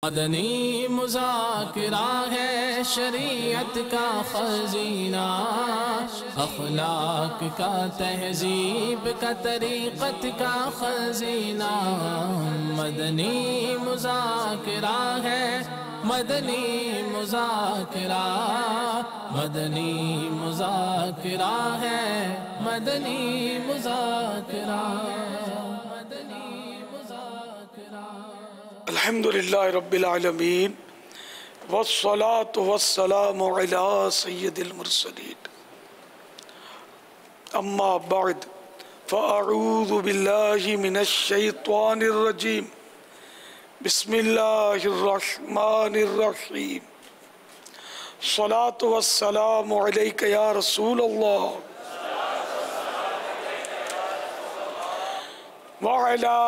مدنی مذاکرہ ہے شریعت کا خزینہ، اخلاق کا تہذیب کا طریقت کا خزینہ۔ مدنی مذاکرہ ہے، مدنی مذاکرہ، مدنی مذاکرہ ہے، مدنی مذاکرہ، مدنی مذاکرہ۔ الحمدللہ رب العالمین والصلاة والسلام علی سید المرسلین، اما بعد فاعوذ باللہ من الشیطان الرجیم، بسم اللہ الرحمن الرحیم۔ الصلاة والسلام علیک یا رسول اللہ وعلى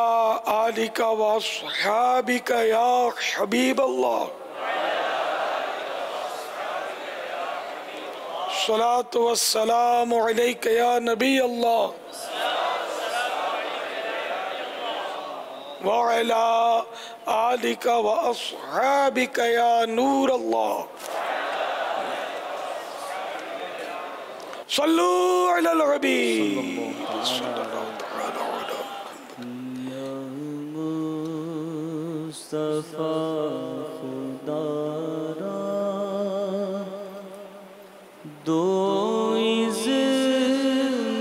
آلك وأصحابك يا حبيب الله، الصلاة والسلام عليك يا نبي الله وعلى آلك وأصحابك يا نور الله، صلوا على الحبيب صلى الله عليه وسلم۔ مصطفیٰ خدا را دو اذن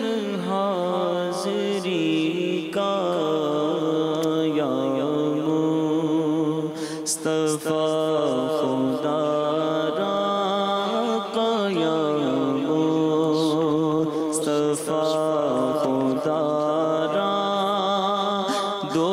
حاضری کا، یا مصطفیٰ خدا را کا، یا مصطفیٰ خدا را دو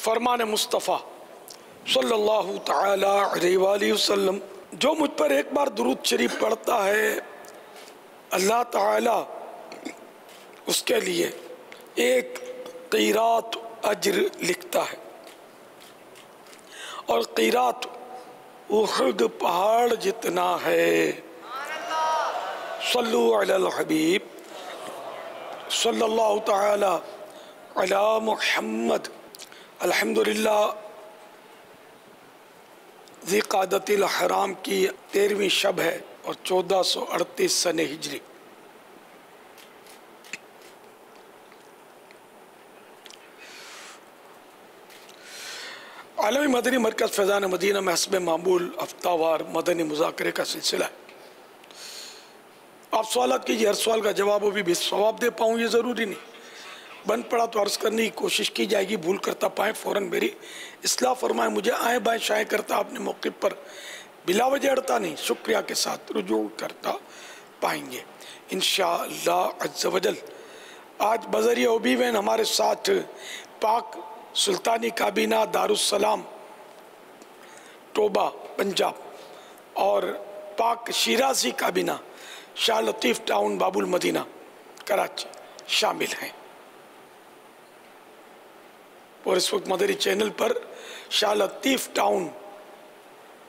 فرمان مصطفیٰ صلی اللہ تعالی علیہ وآلہ وسلم، جو مجھ پر ایک بار درود شریف پڑھتا ہے اللہ تعالی اس کے لیے ایک قیرات اجر لکھتا ہے، اور قیرات احد پہاڑ جتنا ہے۔ صلو علی الحبیب صلی اللہ تعالی علی محمد۔ الحمدللہ ذی قعدۃ الحرام کی 13ویں شب ہے اور 1438 سن ہجری۔ عالمی مدنی مرکز فیضان مدینہ میں حسب معمول ہفتہ وار مدنی مذاکرے کا سلسلہ ہے۔ آپ سوالات کیجئے، ہر سوال کا جواب بھی ثواب دے پاؤں یہ ضروری نہیں، بن پڑا تو عرض کرنے کی کوشش کی جائے گی، بھول کرتا پائیں فوراً میری اصلاح فرمائیں، مجھے آئیں بائیں شائیں کرتا اپنے موقف پر بلا وجہ اڑتا نہیں، شکریہ کے ساتھ رجوع کرتا پائیں گے انشاءاللہ عز و جل۔ آج بذریعہ اوبیوین ہمارے ساتھ پاک سلطانی کابینہ دارالسلام ٹوبہ پنجاب اور پاک شیرازی کابینہ شاہ لطیف ٹاؤن باب المدینہ کراچی شامل ہیں، اور اس وقت مدری چینل پر شاہ لطیف ٹاؤن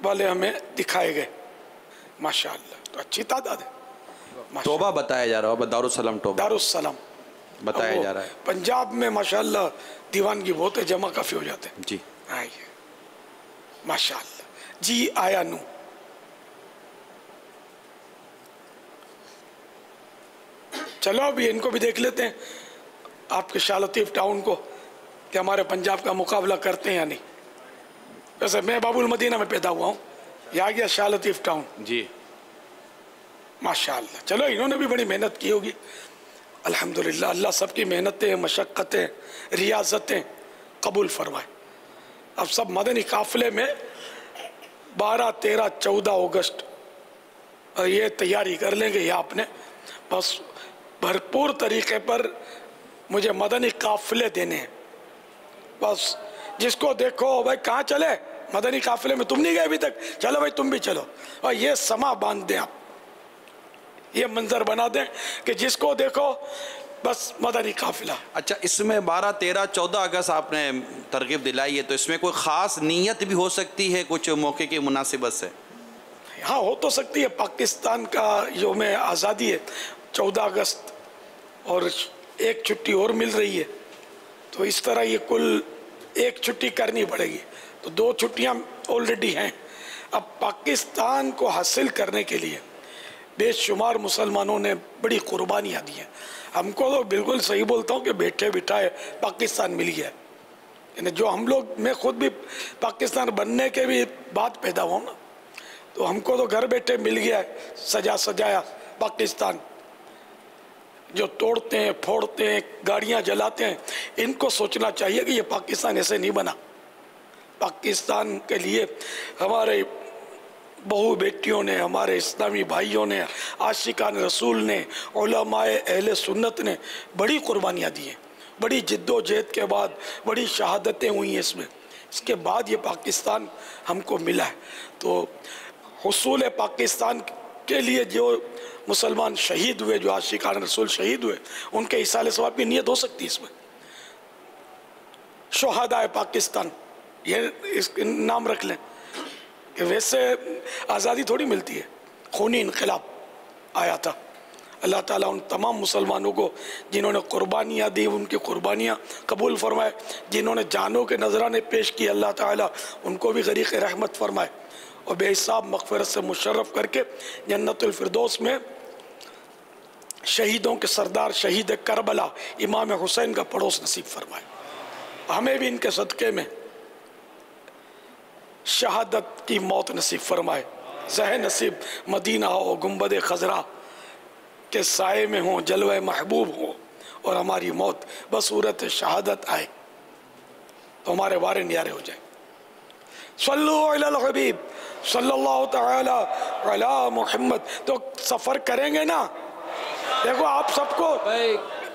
والے ہمیں دکھائے گئے، ماشاءاللہ تو اچھی تعداد ہے۔ توبہ بتایا جا رہا ہے، دارالسلام ٹوبہ دارالسلام بتایا جا رہا ہے۔ پنجاب میں ماشاءاللہ دیوانگی بہت ہے، جمع کافی ہو جاتے ہیں۔ جی آئیے ماشاءاللہ جی آیا نو چلو ابھی ان کو بھی دیکھ لیتے ہیں، آپ کے شاہ لطیف ٹاؤن کو کہ ہمارے پنجاب کا مقابلہ کرتے ہیں یا نہیں۔ ویسے میں باب المدینہ میں پیدا ہوا ہوں، یہ آ گیا شاہ لطیف ٹاؤن جی ماشاءاللہ۔ چلو انہوں نے بھی بڑی محنت کی ہوگی الحمدللہ، اللہ سب کی محنتیں مشقتیں ریاضتیں قبول فرمائے۔ اب سب مدنی قافلے میں 12 13 14 اگست یہ تیاری کر لیں گے، یہ آپ نے بس بھرپور طریقے پر مجھے مدنی قافلے دینے ہیں، بس جس کو دیکھو بھائی کہاں چلے مدنی قافلے میں، تم نہیں گئے ابھی تک، چلو بھائی تم بھی چلو، اور یہ سما باندھ دیں، آپ یہ منظر بنا دیں کہ جس کو دیکھو بس مدنی قافلہ۔ اچھا، اس میں 12 13 14 اگست آپ نے ترغیب دلائی ہے، تو اس میں کوئی خاص نیت بھی ہو سکتی ہے کچھ موقع کی مناسبت سے؟ ہاں ہو تو سکتی ہے، پاکستان کا یوم آزادی ہے 14 اگست اور ایک چھٹی اور مل رہی ہے، تو اس طرح یہ کل ایک چھٹی کرنی پڑے گی، تو 2 چھٹیاں آلریڈی ہیں۔ اب پاکستان کو حاصل کرنے کے لیے بے شمار مسلمانوں نے بڑی قربانیاں دی ہیں۔ ہم کو تو بالکل صحیح بولتا ہوں کہ بیٹھے بٹھائے پاکستان مل گیا ہے، یعنی جو ہم لوگ، میں خود بھی پاکستان بننے کے بھی بعد پیدا ہوا ہوں نا، تو ہم کو تو گھر بیٹھے مل گیا ہے سجا سجایا پاکستان۔ جو توڑتے ہیں پھوڑتے ہیں گاڑیاں جلاتے ہیں، ان کو سوچنا چاہیے کہ یہ پاکستان ایسے نہیں بنا۔ پاکستان کے لیے ہمارے بہو بیٹیوں نے، ہمارے اسلامی بھائیوں نے، عاشقان رسول نے، علماء اہل سنت نے بڑی قربانیاں دی ہیں، بڑی جد و جہد کے بعد بڑی شہادتیں ہوئی ہیں اس میں، اس کے بعد یہ پاکستان ہم کو ملا ہے۔ تو حصول پاکستان کے لیے جو مسلمان شہید ہوئے، جو عاشقان رسول شہید ہوئے، ان کے ایصال ثواب کی نیت ہو سکتی ہے اس میں۔ شہدائے پاکستان یہ اس نام رکھ لیں، کہ ویسے آزادی تھوڑی ملتی ہے، خونی انقلاب آیا تھا۔ اللہ تعالیٰ ان تمام مسلمانوں کو جنہوں نے قربانیاں دی ان کی قربانیاں قبول فرمائے، جنہوں نے جانوں کے نذرانے پیش کی اللہ تعالیٰ ان کو بھی غریق رحمت فرمائے، اور بے حساب مغفرت سے مشرف کر کے جنت الفردوس میں شہیدوں کے سردار شہید کربلا امام حسین کا پڑوس نصیب فرمائے۔ ہمیں بھی ان کے صدقے میں شہادت کی موت نصیب فرمائے، زہ نصیب مدینہ ہو، گنبد خضرا کے سائے میں ہوں، جلوہ محبوب ہوں، اور ہماری موت بصورت شہادت آئے تو ہمارے وارے نیارے ہو جائیں۔ صلو علی الحبیب صلی اللہ تعالی علی محمد۔ تو سفر کریں گے نا، دیکھو آپ سب کو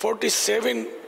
47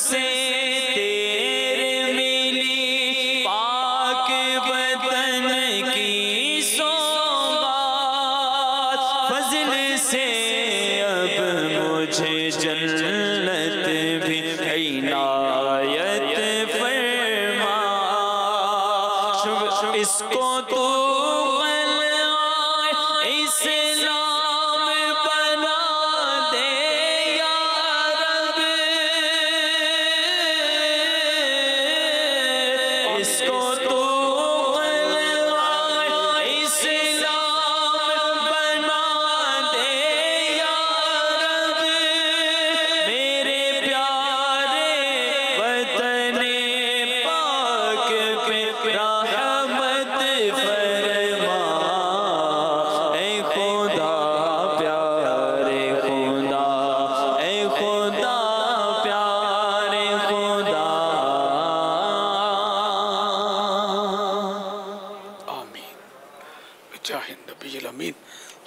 سے تیرے ملی پاک وطن کی سوغات، فضل سے اب مجھے جنت بھی عنایت فرما، اس کو تو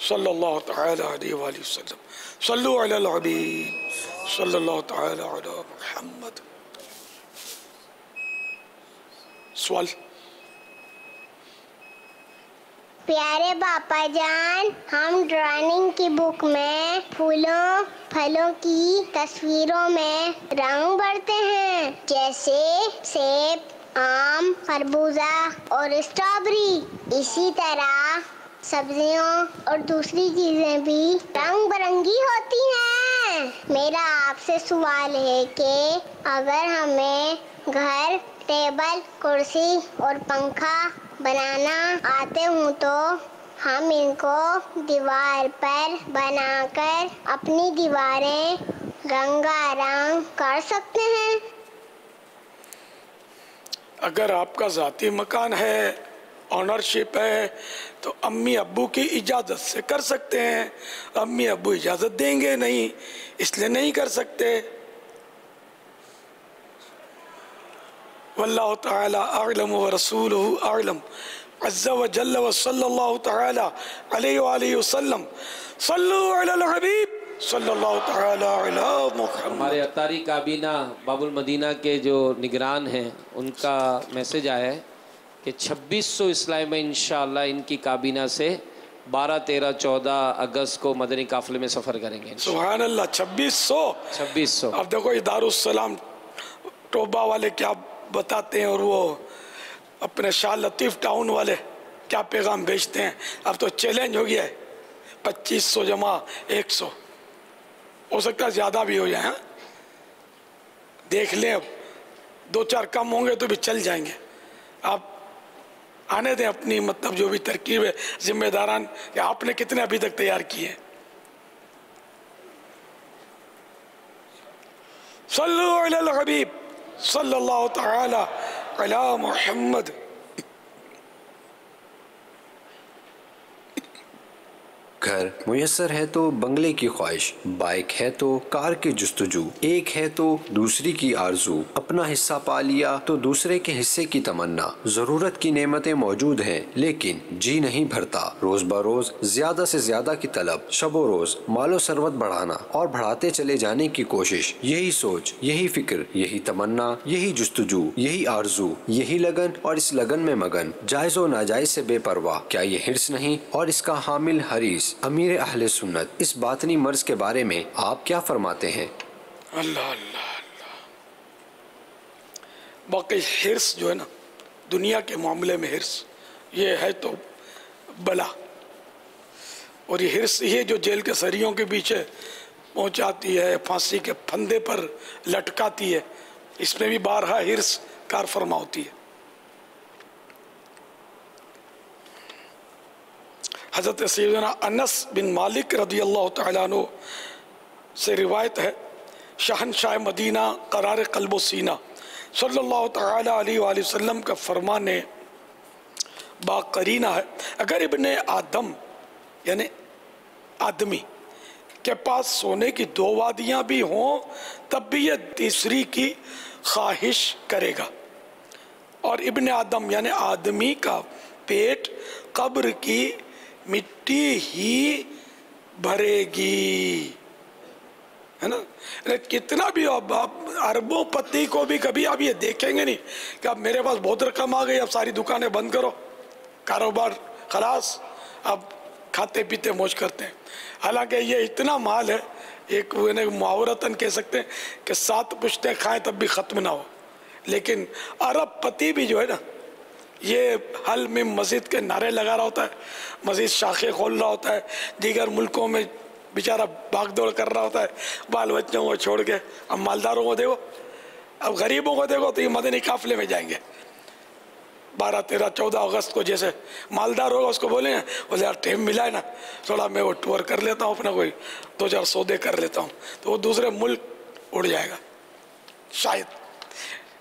صلی اللہ تعالی علیہ وآلہ وسلم. صلو علی الحبیب صلی اللہ تعالی علی محمد. سوال. پیارے باپا جان، ہم ڈرائنگ کی بک میں پھولوں پھلوں کی تصویروں میں رنگ بھرتے ہیں، جیسے سیب، آم، خربوزہ اور اسٹرابری. اسی طرح سبزیوں اور دوسری چیزیں بھی رنگ برنگی ہوتی ہیں. میرا آپ سے سوال ہے کہ اگر ہمیں گھر، ٹیبل، کرسی اور پنکھا بنانا آتے ہوں تو ہم ان کو دیوار پر بنا کر اپنی دیواریں رنگا رنگ کر سکتے ہیں؟ اگر آپ کا ذاتی مکان ہے، آنرشپ ہے، تو امی ابو کی اجازت سے کر سکتے ہیں. امی ابو اجازت دیں گے نہیں، اس لیے نہیں کر سکتے. واللہ تعالی اعلم ورسولہ اعلم عز وجل وصلی اللہ تعالی علیہ وآلہ وسلم. صلو علی الحبیب صلی اللہ تعالی علی محمد. ہمارے اطاری کابینہ باب المدینہ کے جو نگران ہیں ان کا میسج آیا ہے کہ 2600 اسلائی میں انشاءاللہ ان کی کابینہ سے 12، 13، 14 اگست کو مدنی قافلے میں سفر کریں گے. سبحان اللہ. 2600. اب دیکھو یہ دارالسلام ٹوبہ والے کیا بتاتے ہیں اور وہ اپنے شاہ لطیف ٹاؤن والے کیا پیغام بھیجتے ہیں. اب تو چیلنج ہو گیا ہے 2500 جمع 100. ہو سکتا ہے زیادہ بھی ہو جائیں. دیکھ لیں، اب 2-4 کم ہوں گے تو بھی چل جائیں گے. آپ آنے دیں اپنی مطلب جو بھی ترکیب ہے ذمہ داران کہ آپ نے کتنے ابھی تک تیار کیے ہیں. صلو علی الحبیب صلی اللہ تعالی علی محمد. گھر میسر ہے تو بنگلے کی خواہش، بائک ہے تو کار کی جستجو، ایک ہے تو دوسری کی آرزو، اپنا حصہ پا لیا تو دوسرے کے حصے کی تمنا. ضرورت کی نعمتیں موجود ہیں لیکن جی نہیں بھرتا. روز بروز زیادہ سے زیادہ کی طلب، شب و روز مال و ثروت بڑھانا اور بڑھاتے چلے جانے کی کوشش. یہی سوچ، یہی فکر، یہی تمنا، یہی جستجو، یہی آرزو، یہی لگن اور اس لگن میں مگن. جائز و ناجائز سے بے پرواہ. کیا یہ حرص نہیں؟ اور اس کا حامل حریص امیر اہل سنت. اس باطنی مرض کے بارے میں آپ کیا فرماتے ہیں؟ اللہ اللہ اللہ. باقی حرص جو ہے نا، دنیا کے معاملے میں حرص یہ ہے تو بلا. اور یہ حرص یہ جو جیل کے سریوں کے پیچھے پہنچاتی ہے، پھانسی کے پھندے پر لٹکاتی ہے، اس میں بھی بارہا حرص کار فرما ہوتی ہے. حضرت سیدنا انس بن مالک رضی اللہ تعالیٰ عنہ سے روایت ہے، شہنشاہ مدینہ قرار قلب و سینہ صلی اللہ تعالیٰ علیہ وآلہ وسلم کا فرمان باقرینہ ہے، اگر ابن آدم یعنی آدمی کے پاس سونے کی 2 وادیاں بھی ہوں تب بھی یہ تیسری کی خواہش کرے گا. اور ابن آدم یعنی آدمی کا پیٹ قبر کی مٹی ہی بھرے گی. ہے نا. کتنا بھی اب اربوں پتی کو بھی کبھی آپ یہ دیکھیں گے نہیں کہ اب میرے پاس بہت رقم آ گئی اب ساری دکانیں بند کرو, کاروبار خلاص, اب کھاتے پیتے موج کرتے ہیں. حالانکہ یہ اتنا مال ہے, ایک محاورتاً کہہ سکتے ہیں کہ 7 پشتیں کھائیں تب بھی ختم نہ ہو. لیکن ارب پتی بھی جو ہے نا, یہ حل میں مسجد کے نعرے لگا رہا ہوتا ہے, مسجد شاخیں کھول رہا ہوتا ہے, دیگر ملکوں میں بیچارہ بھاگ دوڑ کر رہا ہوتا ہے بال بچوں کو چھوڑ کے. اب مالداروں کو دیکھو, اب غریبوں کو دیکھو تو یہ مدنی قافلے میں جائیں گے 12, 13, 14 اگست کو. جیسے مالدار ہوگا اس کو بولیں گے بولے یار ٹائم ملا ہے نا تھوڑا میں وہ ٹور کر لیتا ہوں, اپنا کوئی 2-4 سودے کر لیتا ہوں, تو وہ دوسرے ملک اڑ جائے گا شاید.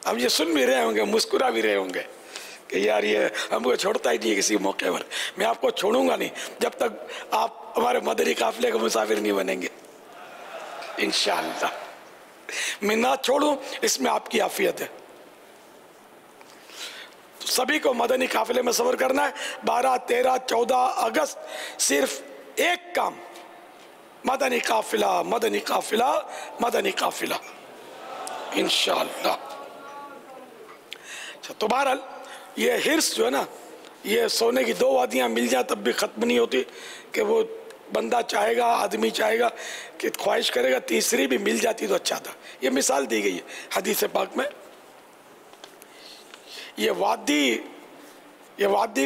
اب یہ سن بھی رہے ہوں گے, مسکرا بھی رہے ہوں گے کہ یار یہ ہم کو چھوڑتا ہی نہیں کسی موقع پر. میں آپ کو چھوڑوں گا نہیں جب تک آپ ہمارے مدنی قافلے کا مسافر نہیں بنیں گے انشاءاللہ. میں نہ چھوڑوں اس میں آپ کی عافیت ہے. تو سبھی کو مدنی قافلے میں سفر کرنا ہے. 12, 13, 14 اگست صرف ایک کام, مدنی قافلہ, مدنی قافلہ, مدنی قافلہ انشاءاللہ. تو بہرحال یہ حرص جو ہے نا, یہ سونے کی 2 وادیاں مل جائیں تب بھی ختم نہیں ہوتی, کہ وہ بندہ چاہے گا, آدمی چاہے گا کہ خواہش کرے گا تیسری بھی مل جاتی تو اچھا تھا. یہ مثال دی گئی ہے حدیث پاک میں. یہ وادی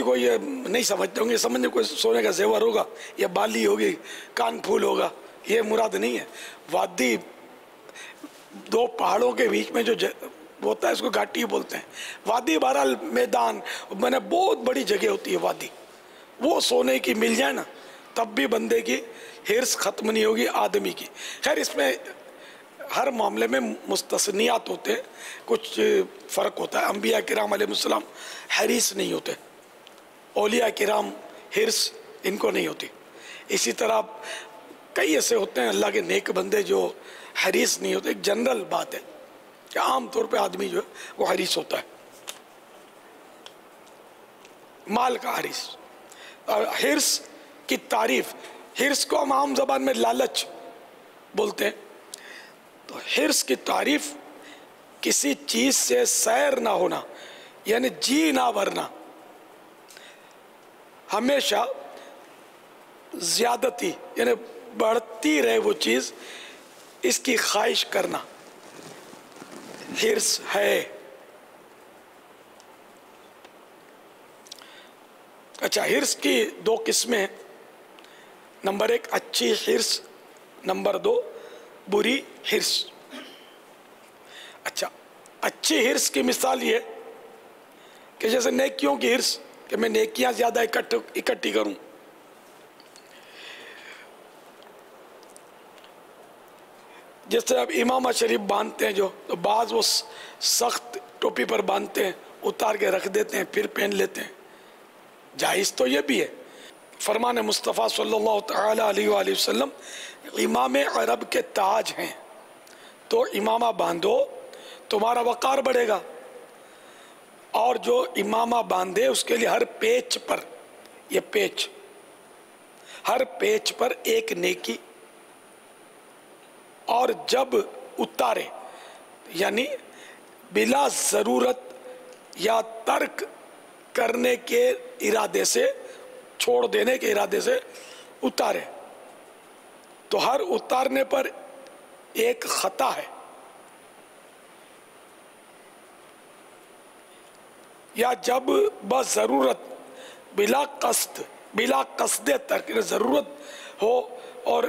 کو یہ نہیں سمجھتے ہوں گے, سمجھنے کوئی سونے کا زیور ہوگا یا بالی ہوگی, کان پھول ہوگا, یہ مراد نہیں ہے. وادی 2 پہاڑوں کے بیچ میں جو ہوتا ہے اس کو گھاٹی بولتے ہیں. وادی بہرحال میدان, میں نے بہت بڑی جگہ ہوتی ہے وادی. وہ سونے کی مل جائے نا تب بھی بندے کی حرص ختم نہیں ہوگی آدمی کی. خیر اس میں ہر معاملے میں مستثنیات ہوتے ہیں, کچھ فرق ہوتا ہے. انبیاء کرام علیہ السلام حریص نہیں ہوتے, اولیاء کرام حرص ان کو نہیں ہوتی. اسی طرح کئی ایسے ہوتے ہیں اللہ کے نیک بندے جو حریص نہیں ہوتے. ایک جنرل بات ہے کہ عام طور پہ آدمی جو ہے وہ حریص ہوتا ہے, مال کا حریص. حرص کی تعریف, حرص کو ہم عام زبان میں لالچ بولتے ہیں. تو حرص کی تعریف کسی چیز سے سیر نہ ہونا, یعنی جی نہ بھرنا, ہمیشہ زیادتی یعنی بڑھتی رہے وہ چیز, اس کی خواہش کرنا حرص ہے. اچھا, حرص کی 2 قسمیں ہیں. نمبر 1 اچھی حرص, نمبر 2 بری حرص. اچھا, اچھی حرص کی مثال یہ کہ جیسے نیکیوں کی حرص, کہ میں نیکیاں زیادہ اکٹھی کروں. جیسے اب امامہ شریف باندھتے ہیں جو, تو بعض وہ سخت ٹوپی پر باندھتے ہیں, اتار کے رکھ دیتے ہیں پھر پہن لیتے ہیں. جائز تو یہ بھی ہے. فرمان مصطفیٰ صلی اللہ تعالی علیہ وآلہ وسلم امام عرب کے تاج ہیں, تو امامہ باندھو تمہارا وقار بڑھے گا. اور جو امامہ باندھے اس کے لیے ہر پیچ پر, یہ پیچ, ہر پیچ پر ایک نیکی, اور جب اتارے یعنی بلا ضرورت یا ترک کرنے کے ارادے سے, چھوڑ دینے کے ارادے سے اتارے, تو ہر اتارنے پر ایک خطا ہے. یا جب بضرورت بلا قصد ترک, ضرورت ہو اور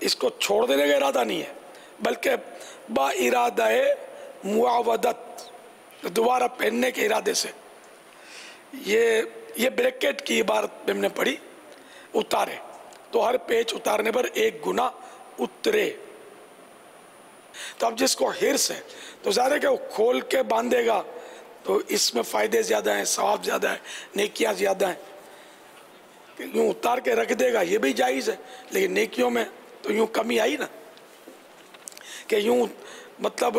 اس کو چھوڑ دینے کا ارادہ نہیں ہے بلکہ با ارادہ معاودت, دوبارہ پہننے کے ارادے سے. یہ بریکٹ کی عبارت ہم نے پڑھی, اتارے, تو ہر پیچ اتارنے پر ایک گناہ اترے. تو اب جس کو حرص ہے تو ظاہر ہے کہ وہ کھول کے باندھے گا تو اس میں فائدے زیادہ ہیں, ثواب زیادہ ہیں, نیکیاں زیادہ ہیں. کہ یوں اتار کے رکھ دے گا یہ بھی جائز ہے, لیکن نیکیوں میں تو یوں کمی آئی نا, کہ یوں مطلب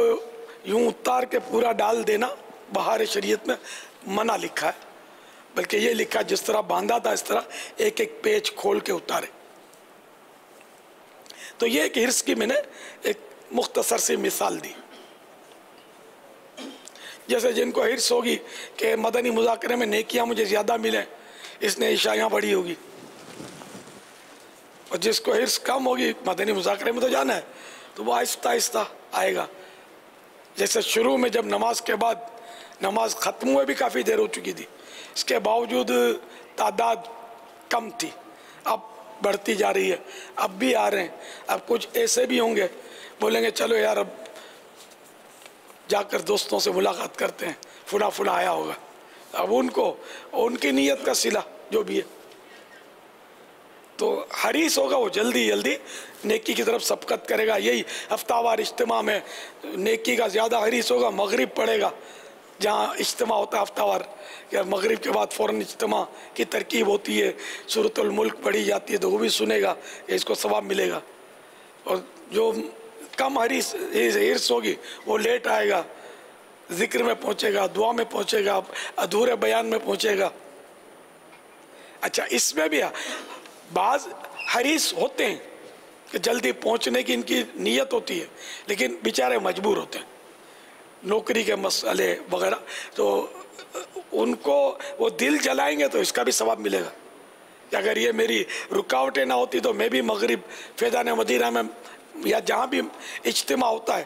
یوں اتار کے پورا ڈال دینا بہار شریعت میں منع لکھا ہے, بلکہ یہ لکھا جس طرح باندھا تھا اس طرح ایک ایک پیچ کھول کے اتارے. تو یہ ایک ہرس کی میں نے ایک مختصر سی مثال دی. جیسے جن کو ہرس ہوگی کہ مدنی مذاکرے میں نیکیاں مجھے زیادہ ملیں، اس نے عشائیاں پڑھی ہوگی، اور جس کو ہرس کم ہوگی مدنی مذاکرے میں تو جانا ہے تو وہ آہستہ آہستہ آئے گا. جیسے شروع میں جب نماز کے بعد نماز ختم ہوئے بھی کافی دیر ہو چکی تھی، اس کے باوجود تعداد کم تھی، اب بڑھتی جا رہی ہے، اب بھی آ رہے ہیں. اب کچھ ایسے بھی ہوں گے بولیں گے چلو یار اب جا کر دوستوں سے ملاقات کرتے ہیں، فلاں فلاں آیا ہوگا. اب ان کو ان کی نیت کا صلہ جو بھی ہے، تو حریص ہوگا وہ جلدی جلدی نیکی کی طرف سبقت کرے گا. یہی ہفتہ وار اجتماع میں نیکی کا زیادہ حریص ہوگا، مغرب پڑھے گا جہاں اجتماع ہوتا ہے ہفتہ وار، کہ مغرب کے بعد فوراً اجتماع کی ترکیب ہوتی ہے، سورۃ الملک پڑھی جاتی ہے تو وہ بھی سنے گا کہ اس کو ثواب ملے گا. اور جو کم حرص ہوگی وہ لیٹ آئے گا، ذکر میں پہنچے گا، دعا میں پہنچے گا، ادھورے بیان میں پہنچے گا. اچھا اس میں بھی بعض حریص ہوتے ہیں کہ جلدی پہنچنے کی ان کی نیت ہوتی ہے لیکن بیچارے مجبور ہوتے ہیں، نوکری کے مسئلے وغیرہ، تو ان کو وہ دل جلائیں گے تو اس کا بھی ثواب ملے گا کہ اگر یہ میری رکاوٹیں نہ ہوتی تو میں بھی مغرب فیضان مدینہ میں یا جہاں بھی اجتماع ہوتا ہے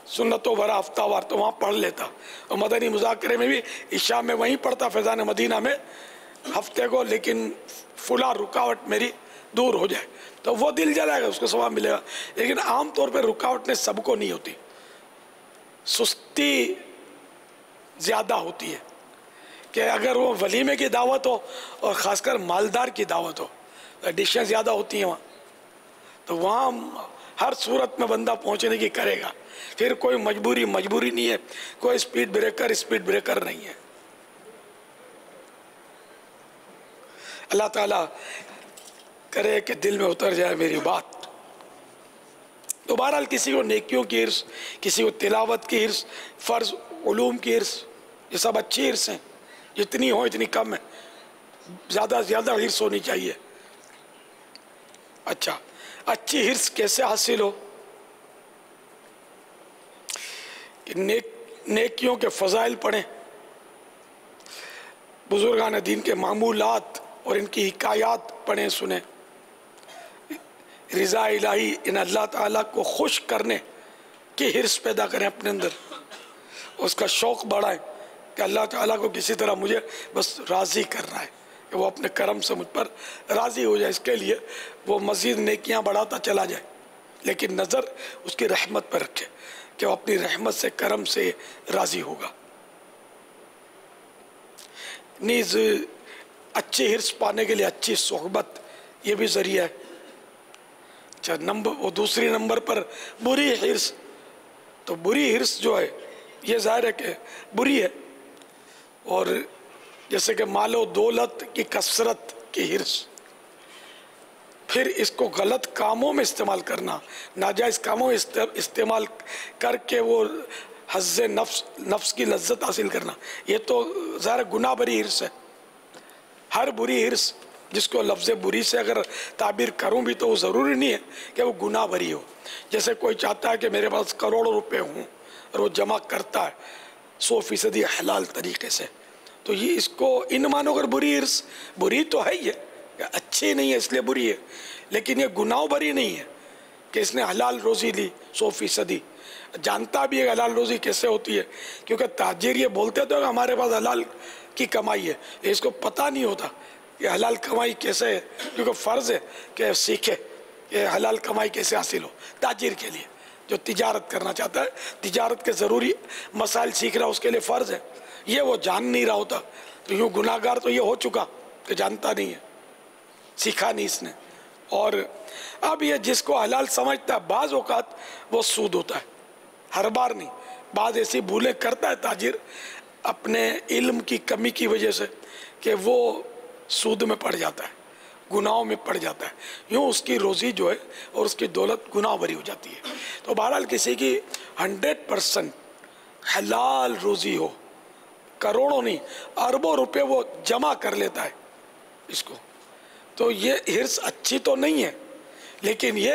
سنتوں ورا ہفتہ وار تو وہاں پڑھ لیتا، اور مدنی مذاکرے میں بھی عشاء میں وہیں پڑھتا فیضان مدینہ میں ہفتے کو، لیکن فلاں رکاوٹ میری دور ہو جائے تو وہ دل جلائے گا، اس کو ثواب ملے گا. لیکن عام طور پہ رکاوٹیں سب کو نہیں ہوتی، سستی زیادہ ہوتی ہے کہ اگر وہ ولیمے کی دعوت ہو اور خاص کر مالدار کی دعوت ہو، ڈشیں زیادہ ہوتی ہیں وہاں، تو وہاں ہر صورت میں بندہ پہنچنے کی کرے گا. پھر کوئی مجبوری نہیں ہے، کوئی اسپیڈ بریکر نہیں ہے. اللہ تعالیٰ کرے کہ دل میں اتر جائے میری بات. تو بہرحال کسی کو نیکیوں کی حرص، کسی کو تلاوت کی حرص، فرض علوم کی حرص، یہ سب اچھی حرص ہیں، جتنی ہو اتنی کم ہے، زیادہ حرص ہونی چاہیے. اچھا اچھی حرص کیسے حاصل ہو؟ کہ نیکیوں کے فضائل پڑھیں، بزرگان دین کے معمولات اور ان کی حکایات پڑھیں سنیں، رضا الہی ان اللہ تعالیٰ کو خوش کرنے کی حرص پیدا کریں اپنے اندر، اس کا شوق بڑھائیں کہ اللہ تعالیٰ کو کسی طرح مجھے بس راضی کرنا ہے، کہ وہ اپنے کرم سے مجھ پر راضی ہو جائے. اس کے لیے وہ مزید نیکیاں بڑھاتا چلا جائے، لیکن نظر اس کی رحمت پر رکھے کہ وہ اپنی رحمت سے کرم سے راضی ہوگا. نیز اچھی حرص پانے کے لیے اچھی صحبت یہ بھی ذریعہ ہے. اچھا وہ دوسری نمبر پر بری حرص. تو بری حرص جو ہے یہ ظاہر ہے کہ بری ہے، اور جیسے کہ مال و دولت کی کثرت کی حرص، پھر اس کو غلط کاموں میں استعمال کرنا، ناجائز کاموں میں استعمال کر کے وہ حظ نفس کی لذت حاصل کرنا، یہ تو ظاہر گناہ بری حرص ہے. ہر بری حرص جس کو لفظ بری سے اگر تعبیر کروں بھی تو وہ ضروری نہیں ہے کہ وہ گناہ بری ہو. جیسے کوئی چاہتا ہے کہ میرے پاس کروڑوں روپے ہوں اور وہ جمع کرتا ہے 100% حلال طریقے سے، تو یہ اس کو ان مانو اگر بری حرص، بری تو ہے ہی ہے، اچھی نہیں ہے اس لیے بری ہے، لیکن یہ گناہ بری نہیں ہے کہ اس نے حلال روزی لی 100%. جانتا بھی ہے حلال روزی کیسے ہوتی ہے، کیونکہ تاجر یہ بولتے تو ہمارے پاس حلال کی کمائی ہے، اس کو پتہ نہیں ہوتا کہ حلال کمائی کیسے ہے، کیونکہ فرض ہے کہ سیکھے کہ حلال کمائی کیسے حاصل ہو. تاجر کے لیے جو تجارت کرنا چاہتا ہے، تجارت کے ضروری مسائل سیکھ رہا اس کے لیے فرض ہے. یہ وہ جان نہیں رہا ہوتا تو یوں گناہ گار تو یہ ہو چکا کہ جانتا نہیں ہے، سیکھا نہیں اس نے. اور اب یہ جس کو حلال سمجھتا ہے بعض اوقات وہ سود ہوتا ہے، ہر بار نہیں، بعض ایسی بھولیں کرتا ہے تاجر اپنے علم کی کمی کی وجہ سے کہ وہ سود میں پڑ جاتا ہے، گناہوں میں پڑ جاتا ہے، یوں اس کی روزی جو ہے اور اس کی دولت گناہ بری ہو جاتی ہے. تو بہرحال کسی کی 100% حلال روزی ہو، کروڑوں نہیں اربوں روپے وہ جمع کر لیتا ہے اس کو، تو یہ حرص اچھی تو نہیں ہے، لیکن یہ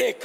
1,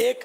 1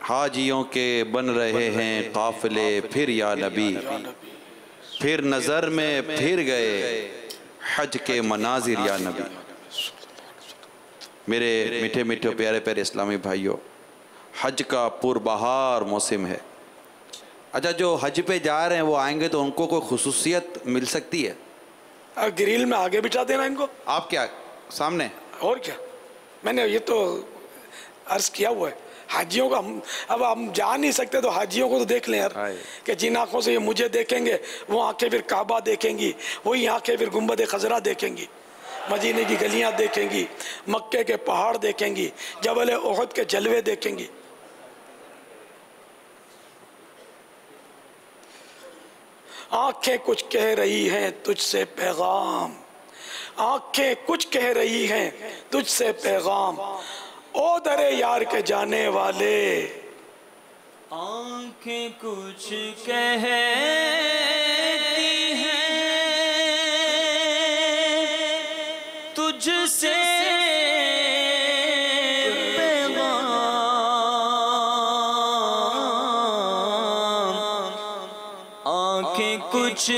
حاجیوں کے بن رہے ہیں قافلے پھر یا نبی، پھر نظر میں پھر گئے حج کے مناظر یا نبی۔ میرے میٹھے میٹھے پیارے پیارے اسلامی بھائیوں، حج کا پربہار موسم ہے۔ اچھا، جو حج پہ جا رہے ہیں وہ آئیں گے تو ان کو کوئی خصوصیت مل سکتی ہے؟ گریل میں آگے بٹھا دینا ان کو، آپ کیا سامنے؟ اور کیا، میں نے یہ تو عرض کیا ہوا ہے حاجیوں کا۔ اب ہم جا نہیں سکتے تو حاجیوں کو تو دیکھ لیں یار، کہ جن آنکھوں سے یہ مجھے دیکھیں گے وہ آنکھیں پھر کعبہ دیکھیں گی، وہی آنکھیں پھر گنبد خضرا دیکھیں گی، مدینے کی گلیاں دیکھیں گی، مکے کے پہاڑ دیکھیں گی، جبل احد کے جلوے دیکھیں گی۔ آنکھیں کچھ کہہ رہی ہیں تجھ سے پیغام، آنکھیں کچھ کہہ رہی ہیں تجھ سے پیغام، او در یار کے جانے والے۔ آنکھیں کچھ کہتی ہیں تجھ سے پیغام، آنکھیں کچھ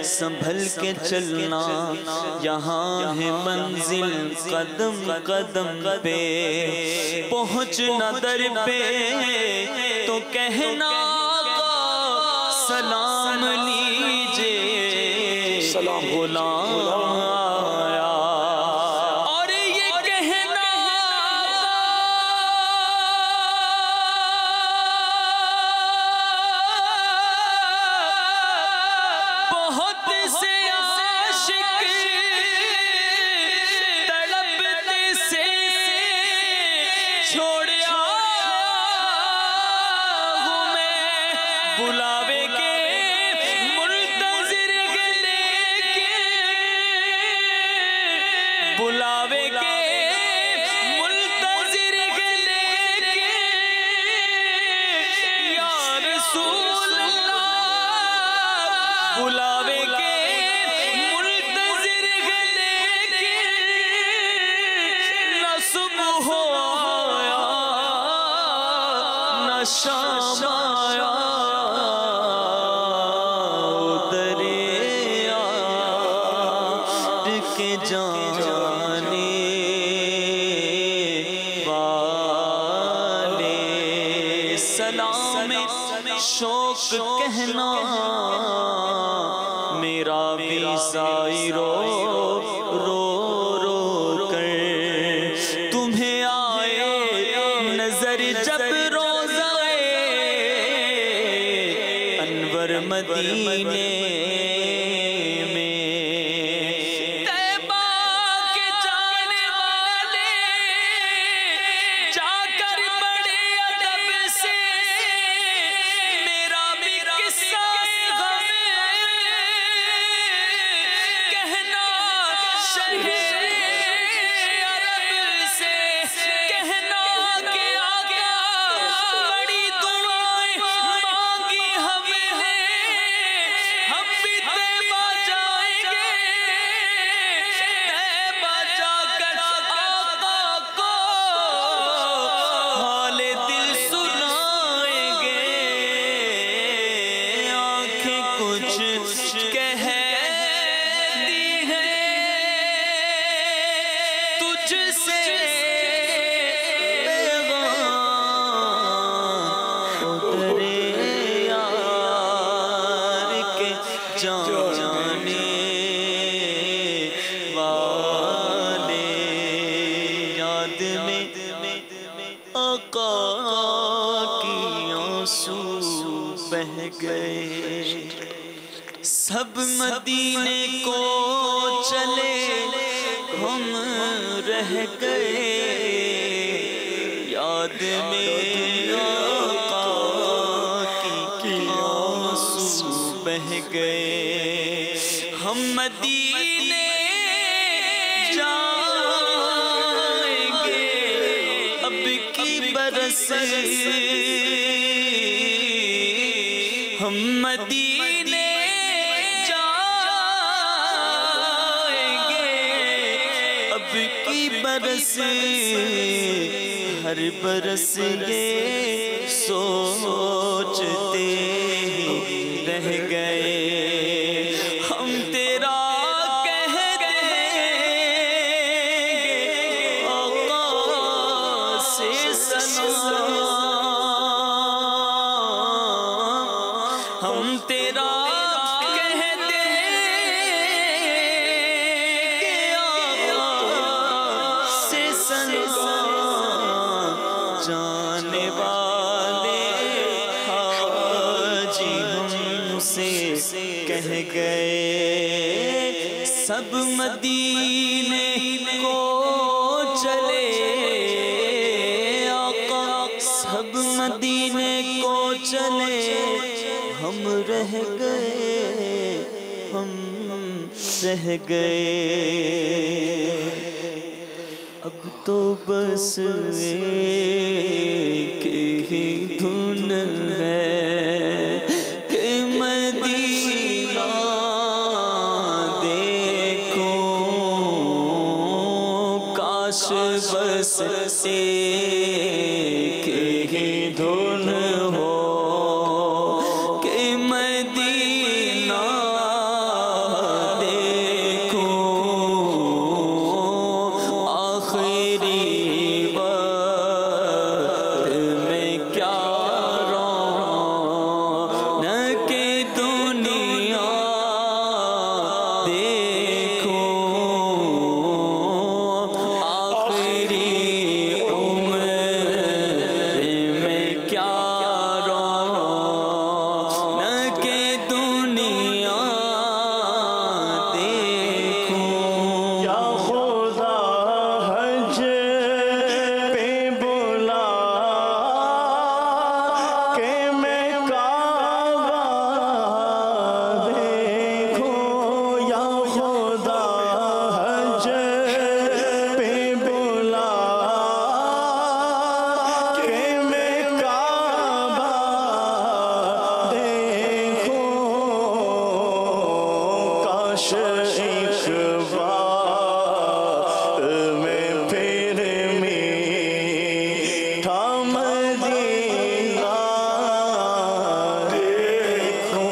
سنبھل کے چلنا، یہاں ہے منزل قدم قدم پہ، پہنچنا در پہ تو کہنا آقا سلام لیجے، غلام آیا اور یہ کہنا بہت سے عاشق تڑپتے سے چھوڑیا ہوں میں، بلاوے کے منتظر لے کے، بلاوے کے منتظر لے کے، یا رسول اللہ بلاوے کے منتظر لے کے، نہ صبح آیا نہ شام آیا، دریا کے جانے والے، سلام شوق کہنا میرا ویسائی رو رو رو کر تمہیں آئے نظر جب روزہ انور مدینے میں، طیبہ کے جانے والے جا کر بڑے ادب سے میرا بھی قصہ غم کہنا، شرح عرب سے کہنا کہ آقا بڑی دعائیں مانگی ہم نے، ہم بھی طیبہ جائیں گے، طیبہ جا کر آقا کو حال دل سنائیں گے، آنکھیں کچھ کہتی ہیں سب مدینے کو چلے ہم رہ گئے یاد میں آقا کی آنسو بہ گئے ہم مدینے جائیں گے اب کی برس ہم مدینے جائیں گے اب کی برس ہر برس یہ سوچتے رہ گئے ہم تیرا کہتے آقا سے سلام ہم تیرا کہتے آقا سے سلام جانے والے حاجی ہم سے کہہ گئے سب مدینے کو چلے آقا سب مدینے کو چلے ہم رہ گئے ہم رہ گئے اب تو بس ایک ہی دھن ہے کہ مدینہ دیکھوں کاش بس ایک ہی دھن ہو کہ مدینہ دیکھوں آخری وقت میں کیا رونق دنیا دیکھوں آخری عمر میں کیا رونق دنیا دیکھوں یا خدا حج پہ بلا کہ میں کعبہ دیکھوں یا خدا حج پہ بلا کہ میں کعبہ دیکھوں کاش ایک بار میں پھر میٹھا مدینہ دیکھوں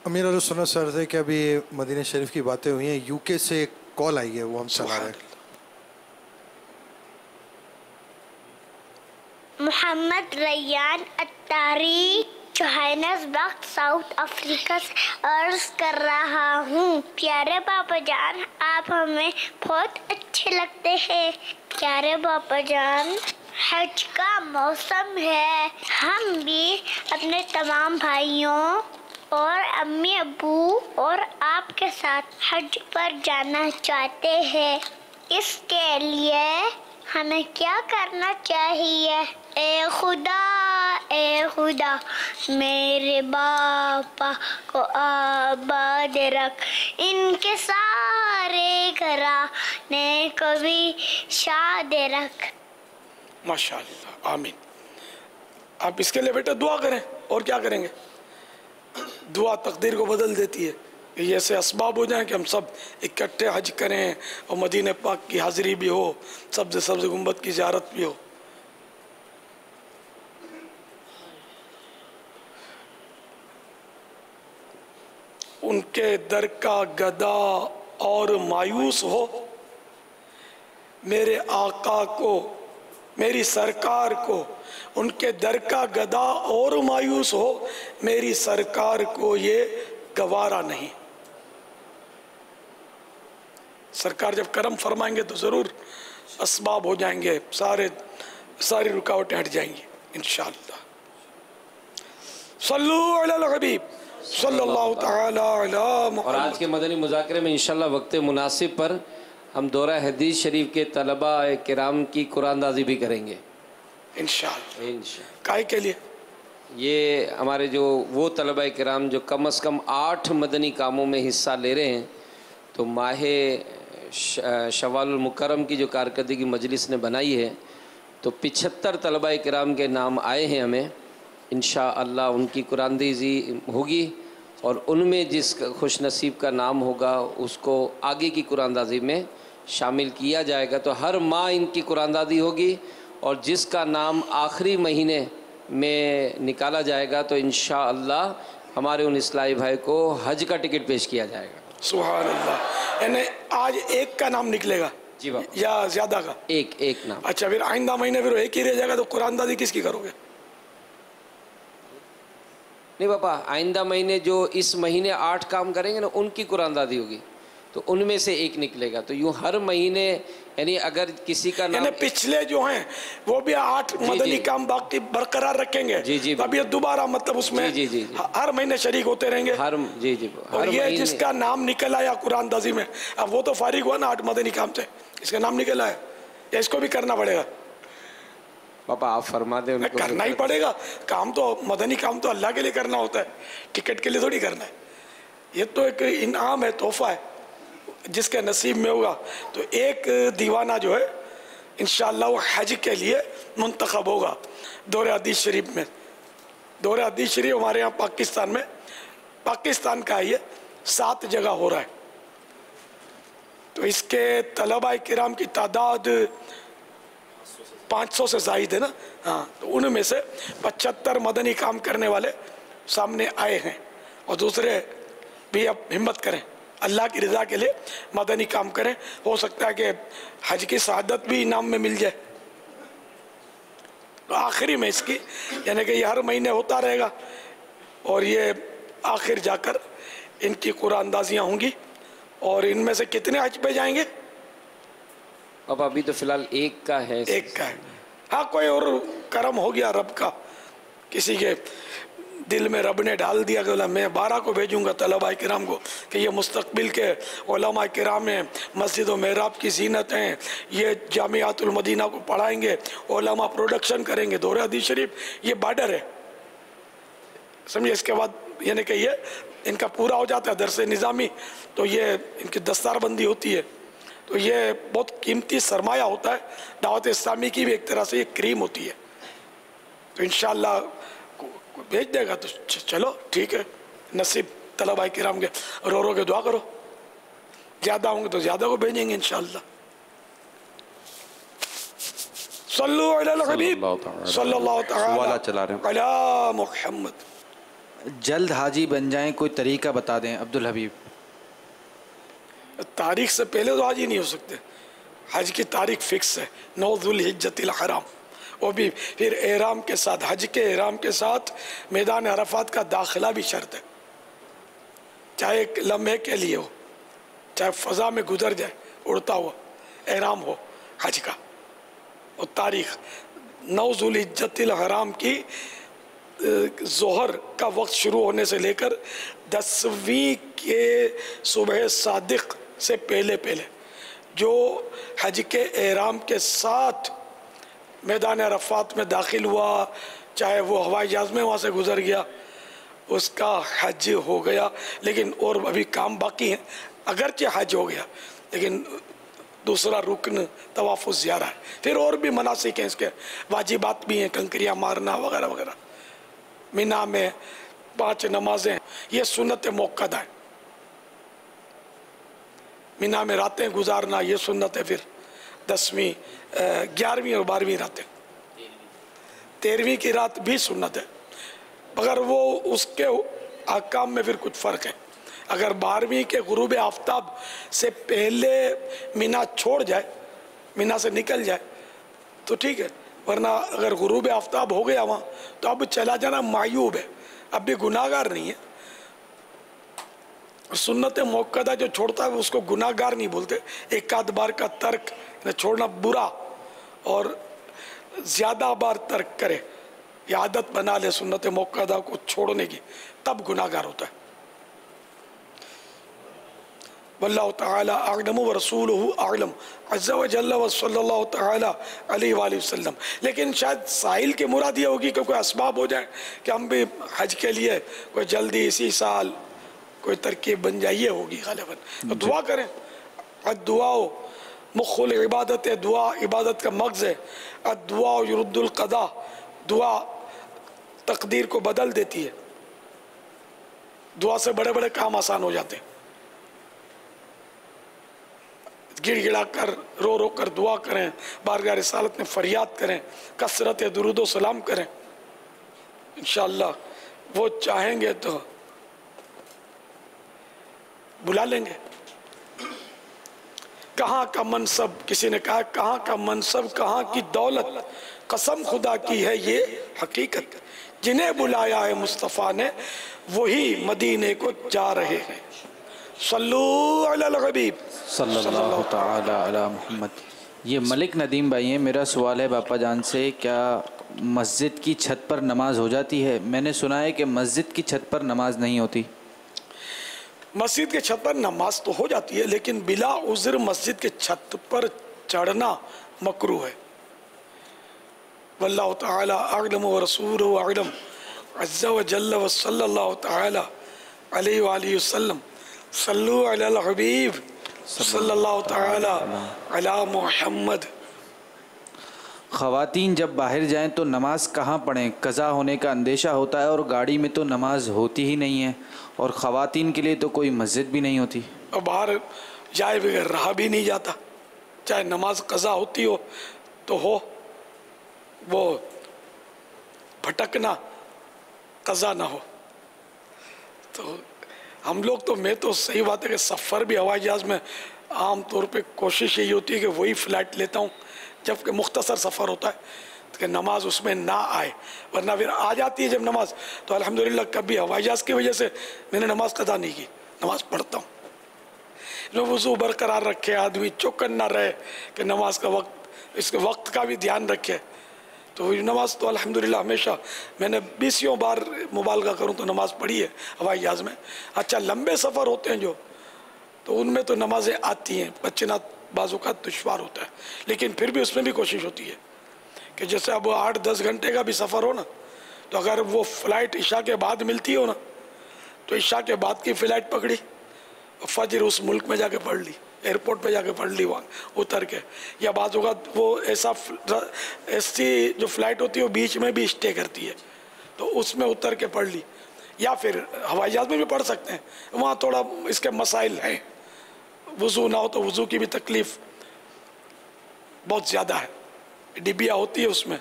امیر علیہ سنت سر سے کہ ابھی مدینہ شریف کی باتیں ہوئی ہیں، یو کے سے کال آئی ہے، وہ ہم چلا رہے ہیں۔ محمد ریان اتاری جوہانسبرگ ساؤتھ افریقہ سے عرض کر رہا ہوں، پیارے پاپا جان آپ ہمیں بہت اچھے لگتے ہیں۔ پیارے پاپا جان حج کا موسم ہے، ہم بھی اپنے تمام بھائیوں اور امی ابو اور آپ کے ساتھ حج پر جانا چاہتے ہیں۔ اس کے لیے ہمیں کیا کرنا چاہیے؟ اے خدا میرے باپا کو آباد رکھ، ان کے سارے گھرانے کو بھی شاد رکھ۔ ماشاءاللہ، آمین۔ آپ اس کے لیے بیٹا دعا کریں، اور کیا کریں گے؟ دعا تقدیر کو بدل دیتی ہے کہ یہ ایسے اسباب ہو جائیں کہ ہم سب اکٹھے حج کریں اور مدینہ پاک کی حاضری بھی ہو، سبز گنبد کی زیارت بھی ہو۔ ان کے در کا گدا اور مایوس ہو، میرے آقا کو، میری سرکار کو ان کے در کا گدا اور مایوس ہو، میری سرکار کو یہ گوارا نہیں۔ سرکار جب کرم فرمائیں گے تو ضرور اسباب ہو جائیں گے، ساری رکاوٹیں ہٹ جائیں گی انشاءاللہ۔ صلو علی الحبیب صلی اللہ تعالی علی اور محمد۔ آج کے مدنی مذاکرے میں انشاءاللہ وقت مناسب پر ہم دورہ حدیث شریف کے طلباء کرام کی قرآن دازی بھی کریں گے انشاءاللہ۔ کائے کے لیے؟ یہ ہمارے جو وہ طلباء کرام جو کم از کم 8 مدنی کاموں میں حصہ لے رہے ہیں، تو ماہ شوال المکرم کی جو کارکردگی مجلس نے بنائی ہے، تو 75 طلباء کرام کے نام آئے ہیں ہمیں، انشاءاللہ ان کی قرآن دازی ہوگی، اور ان میں جس خوش نصیب کا نام ہوگا اس کو آگے کی قرآن دازی میں شامل کیا جائے گا۔ تو ہر ماہ ان کی قرآن دازی ہوگی، اور جس کا نام آخری مہینے میں نکالا جائے گا تو انشاءاللہ ہمارے ان اصلاحی بھائی کو حج کا ٹکٹ پیش کیا جائے گا۔ سبحان اللہ۔ یعنی آج ایک کا نام نکلے گا جی باپا، یا زیادہ کا؟ ایک نام۔ اچھا، پھر آئندہ مہینے پھر ایک ہی رہ جائے گا، تو قرآن دازی کس کی کرو گے؟ نہیں باپا، آئندہ مہینے جو اس مہینے 8 کام کریں گے نا، ان کی قرآن دازی ہوگی، تو ان میں سے ایک نکلے گا۔ تو یوں ہر مہینے، یعنی اگر کسی کا نام، یعنی پچھلے جو ہیں وہ بھی 8 مدنی کام باقی برقرار رکیں گے، اب یہ دوبارہ مطلب اس میں ہر مہینے شریک ہوتے رہیں گے۔ اور یہ جس کا نام نکل آیا قرآن دازی میں، اب وہ تو فارغ ہوا نا 8 مدنی کام سے، اس کا نام نکل آیا، یا اس کو بھی کرنا پڑے گا؟ پاپا آپ فرما دیں، کرنا ہی پڑے گا کام، تو مدنی کام تو اللہ کے لیے کرنا ہوتا ہے، ٹکٹ کے لیے تھوڑی کرنا ہے۔ یہ تو ایک انعام ہے، تحفہ ہے، جس کے نصیب میں ہوگا۔ تو ایک دیوانہ جو ہے انشاءاللہ وہ حج کے لیے منتخب ہوگا دورہ حدیث شریف میں۔ دورہ حدیث شریف ہمارے یہاں پاکستان میں، پاکستان کا یہ 7 جگہ ہو رہا ہے، تو اس کے طلباء کرام کی تعداد 500 سے زائد ہے نا، ہاں، تو ان میں سے 75 مدنی کام کرنے والے سامنے آئے ہیں، اور دوسرے بھی اب ہمت کریں، اللہ کی رضا کے لیے مدنی کام کریں، ہو سکتا ہے کہ حج کی سعادت بھی انعام میں مل جائے۔ تو آخری میں اس کی، یعنی کہ یہ ہر مہینے ہوتا رہے گا، اور یہ آخر جا کر ان کی قرآن دازیاں ہوں گی۔ اور ان میں سے کتنے حج پہ جائیں گے؟ اب ابھی تو فی الحال ایک کا ہے، ایک کا ہے، ہاں کوئی اور کرم ہو گیا رب کا، کسی کے دل میں رب نے ڈال دیا کہ میں 12 کو بھیجوں گا طلباء کرام کو، کہ یہ مستقبل کے علماء کرام ہیں، مسجد و محراب کی زینت ہیں، یہ جامعات المدینہ کو پڑھائیں گے، علماء پروڈکشن کریں گے، دورہ حدیث شریف یہ بارڈر ہے، سمجھے؟ اس کے بعد یعنی کہ یہ ان کا پورا ہو جاتا ہے درس نظامی، تو یہ ان کی دستار بندی ہوتی ہے، تو یہ بہت قیمتی سرمایہ ہوتا ہے، دعوت اسلامی کی بھی ایک طرح سے یہ کریم ہوتی ہے۔ تو انشاءاللہ بھیج دے گا تو چلو ٹھیک ہے، نصیب طلباء کرام کے، رو کے دعا کرو، زیادہ ہوں گے تو زیادہ کو بھیجیں گے انشاءاللہ۔ صلو علی الحبیب صلی اللہ تعالی علی محمد۔ جلد حاجی بن جائیں، کوئی طریقہ بتا دیں عبدالحبیب۔ تاریخ سے پہلے تو حاجی نہیں ہو سکتے، حج کی تاریخ فکس ہے، 9 ذوالحجۃ الحرام، وہ بھی پھر احرام کے ساتھ، حج کے احرام کے ساتھ میدان عرفات کا داخلہ بھی شرط ہے، چاہے ایک لمحے کے لیے ہو، چاہے فضا میں گزر جائے اڑتا ہوا احرام ہو حج کا۔ اور تاریخ 9 ذوالحجۃ الحرام کی ظہر کا وقت شروع ہونے سے لے کر 10ویں کے صبح صادق سے پہلے جو حج کے احرام کے ساتھ میدان عرفات میں داخل ہوا، چاہے وہ ہوائی جہاز میں وہاں سے گزر گیا، اس کا حج ہو گیا۔ لیکن اور ابھی کام باقی ہیں، اگرچہ حج ہو گیا لیکن دوسرا رکن طواف الزیارہ ہے، پھر اور بھی مناسک ہیں، اس کے واجبات بھی ہیں، کنکریاں مارنا وغیرہ وغیرہ۔ مینا میں 5 نمازیں، یہ سنت موقدہ ہے، مینا میں راتیں گزارنا یہ سنت ہے، پھر 10ویں 11ویں اور 12ویں راتیں، 13ویں کی رات بھی سنت ہے، مگر وہ اس کے احکام میں پھر کچھ فرق ہے۔ اگر 12ویں کے غروب آفتاب سے پہلے مینا چھوڑ جائے، مینا سے نکل جائے تو ٹھیک ہے، ورنہ اگر غروب آفتاب ہو گیا وہاں تو اب چلا جانا معیوب ہے، اب بھی گناہگار نہیں ہے، اور سنت موقدہ جو چھوڑتا ہے اس کو گناہگار نہیں بولتے. ایک آدھ بار کا ترک چھوڑنا برا، اور زیادہ بار ترک کرے یا عادت بنا لے سنت موقدہ کو چھوڑنے کی، تب گناہگار ہوتا ہے. واللہ تعالی اعلم ورسولہ اعلم عز و جل وصلی اللہ تعالی علیہ وآلہ وسلم. لیکن شاید سائل کی مراد یہ ہوگی کہ کوئی اسباب ہو جائے کہ ہم بھی حج کے لیے کوئی جلدی اسی سال کوئی ترکیب بن جائے، یہ ہوگی غالباً. تو دعا کریں. الدعاء مخ العبادت ہے، دعا عبادت کا مغز ہے. الدعاء یرد القضاء، دعا تقدیر کو بدل دیتی ہے. دعا سے بڑے بڑے کام آسان ہو جاتے ہیں. گڑ گڑا کر رو رو کر دعا کریں، بارگاہ رسالت میں فریاد کریں، کثرت درود و سلام کریں. انشاءاللہ وہ چاہیں گے تو بلا لیں گے. کہاں کا منصب، کسی نے کہا کہاں کا منصب کہاں کی دولت، قسم خدا کی ہے یہ حقیقت، جنہیں بلایا ہے مصطفیٰ نے وہی مدینے کو جا رہے ہیں. صلو علی الحبیب صلی اللہ تعالی علی محمد. یہ ملک ندیم بھائی ہیں، میرا سوال ہے باپا جان سے، کیا مسجد کی چھت پر نماز ہو جاتی ہے؟ میں نے سنا ہے کہ مسجد کی چھت پر نماز نہیں ہوتی. مسجد کے چھت پر نماز تو ہو جاتی ہے، لیکن بلا عذر مسجد کے چھت پر چڑھنا مکروہ ہے. واللہ تعالی اعلم ورسولہ اعلم عز و جل وصلی اللہ تعالی علیہ وآلہ وسلم. صلو علی الحبیب صلی اللہ تعالی علی محمد. خواتین جب باہر جائیں تو نماز کہاں پڑھیں؟ قضا ہونے کا اندیشہ ہوتا ہے اور گاڑی میں تو نماز ہوتی ہی نہیں ہے، اور خواتین کے لیے تو کوئی مسجد بھی نہیں ہوتی. اور باہر جائے بغیر رہا بھی نہیں جاتا، چاہے نماز قضا ہوتی ہو تو ہو، وہ بھٹکنا قضا نہ ہو. تو ہم لوگ تو، میں تو صحیح بات ہے کہ سفر بھی ہوائی جہاز میں عام طور پہ کوشش یہی ہوتی ہے کہ وہی فلائٹ لیتا ہوں جبکہ مختصر سفر ہوتا ہے کہ نماز اس میں نہ آئے، ورنہ پھر آ جاتی ہے جب نماز تو الحمدللہ. کبھی ہوائی جہاز کی وجہ سے میں نے نماز قضا نہیں کی، نماز پڑھتا ہوں. جو وضو برقرار رکھے، آدمی چوکن نہ رہے کہ نماز کا وقت، اس کے وقت کا بھی دھیان رکھے، تو نماز تو الحمدللہ ہمیشہ میں نے 20 بار مبالغہ کروں تو نماز پڑھی ہے ہوائی جہاز میں. اچھا لمبے سفر ہوتے ہیں جو، تو ان میں تو نمازیں آتی ہیں، بچنا بعض اوقات دشوار ہوتا ہے، لیکن پھر بھی اس میں بھی کوشش ہوتی ہے کہ جیسے اب 8-10 گھنٹے کا بھی سفر ہو نا، تو اگر وہ فلائٹ عشاء کے بعد ملتی ہو نا تو عشاء کے بعد کی فلائٹ پکڑی، فجر اس ملک میں جا کے پڑھ لی، ایئرپورٹ پہ جا کے پڑھ لی وہاں اتر کے. یا بعض اوقات وہ ایسی جو فلائٹ ہوتی ہے وہ بیچ میں بھی اسٹے کرتی ہے تو اس میں اتر کے پڑھ لی. یا پھر ہوائی جہاز میں بھی پڑھ سکتے ہیں، وہاں تھوڑا اس کے مسائل ہیں. وضو نہ ہو تو وضو کی بھی تکلیف بہت زیادہ ہے. ڈبیا ہوتی ہے اس میں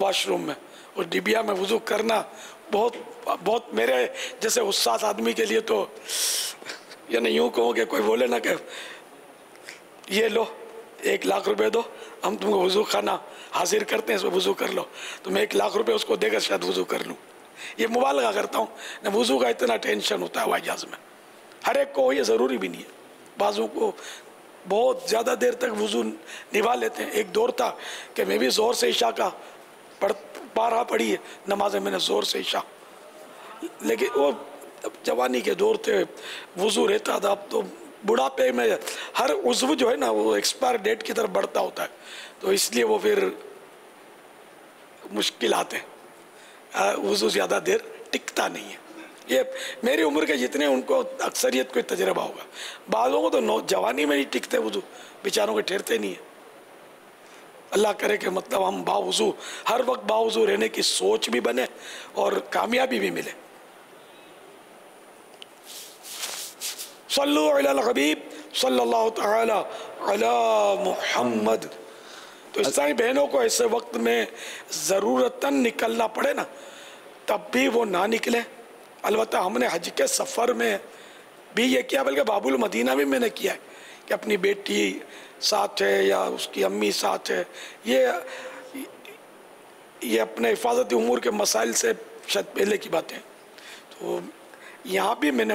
واش روم میں، اور ڈبیا میں وضو کرنا بہت میرے جیسے حساس آدمی کے لیے تو، یعنی یوں کہوں کہ کوئی بولے نا کہ یہ لو 1 لاکھ روپے دو، ہم تم کو وضو خانہ حاضر کرتے ہیں، اس میں وضو کر لو، تو میں 1 لاکھ روپے اس کو دے کر شاید وضو کر لوں. یہ مبالغہ کرتا ہوں نہ. وضو کا اتنا ٹینشن ہوتا ہے ہوائی جہاز میں، ہر ایک کو یہ ضروری بھی نہیں ہے. بعضوں کو بہت زیادہ دیر تک وضو نبھا لیتے ہیں. ایک دور تھا کہ میں بھی زور سے عشاء کا بارہا پڑھی ہے نمازیں میں نے زور سے عشاء، لیکن وہ جوانی کے دور تھے، وضو رہتا تھا. اب تو بڑھاپے میں ہر عضو جو ہے نا وہ ایکسپائر ڈیٹ کی طرف بڑھتا ہوتا ہے، تو اس لیے وہ پھر مشکلات ہیں. وضو زیادہ دیر ٹکتا نہیں ہے. یہ میری عمر کے جتنے ان کو اکثریت کو تجربہ ہوگا. بعضوں کو تو جوانی میں نہیں ٹکتے وضو، بیچاروں کے ٹھہرتے نہیں ہیں. اللہ کرے کہ مطلب ہم باوضو ہر وقت باوضو رہنے کی سوچ بھی بنے اور کامیابی بھی ملے. صلو علی الحبیب صلی اللہ تعالی علی محمد. تو اس طرح بہنوں کو ایسے وقت میں ضرورتاً نکلنا پڑے نا تب بھی وہ نہ نکلے. البتہ ہم نے حج کے سفر میں بھی یہ کیا، بلکہ باب المدینہ بھی میں نے کیا ہے کہ اپنی بیٹی ساتھ ہے یا اس کی امی ساتھ ہے. یہ اپنے حفاظتی امور کے مسائل سے شاید پہلے کی باتیں. تو یہاں بھی میں نے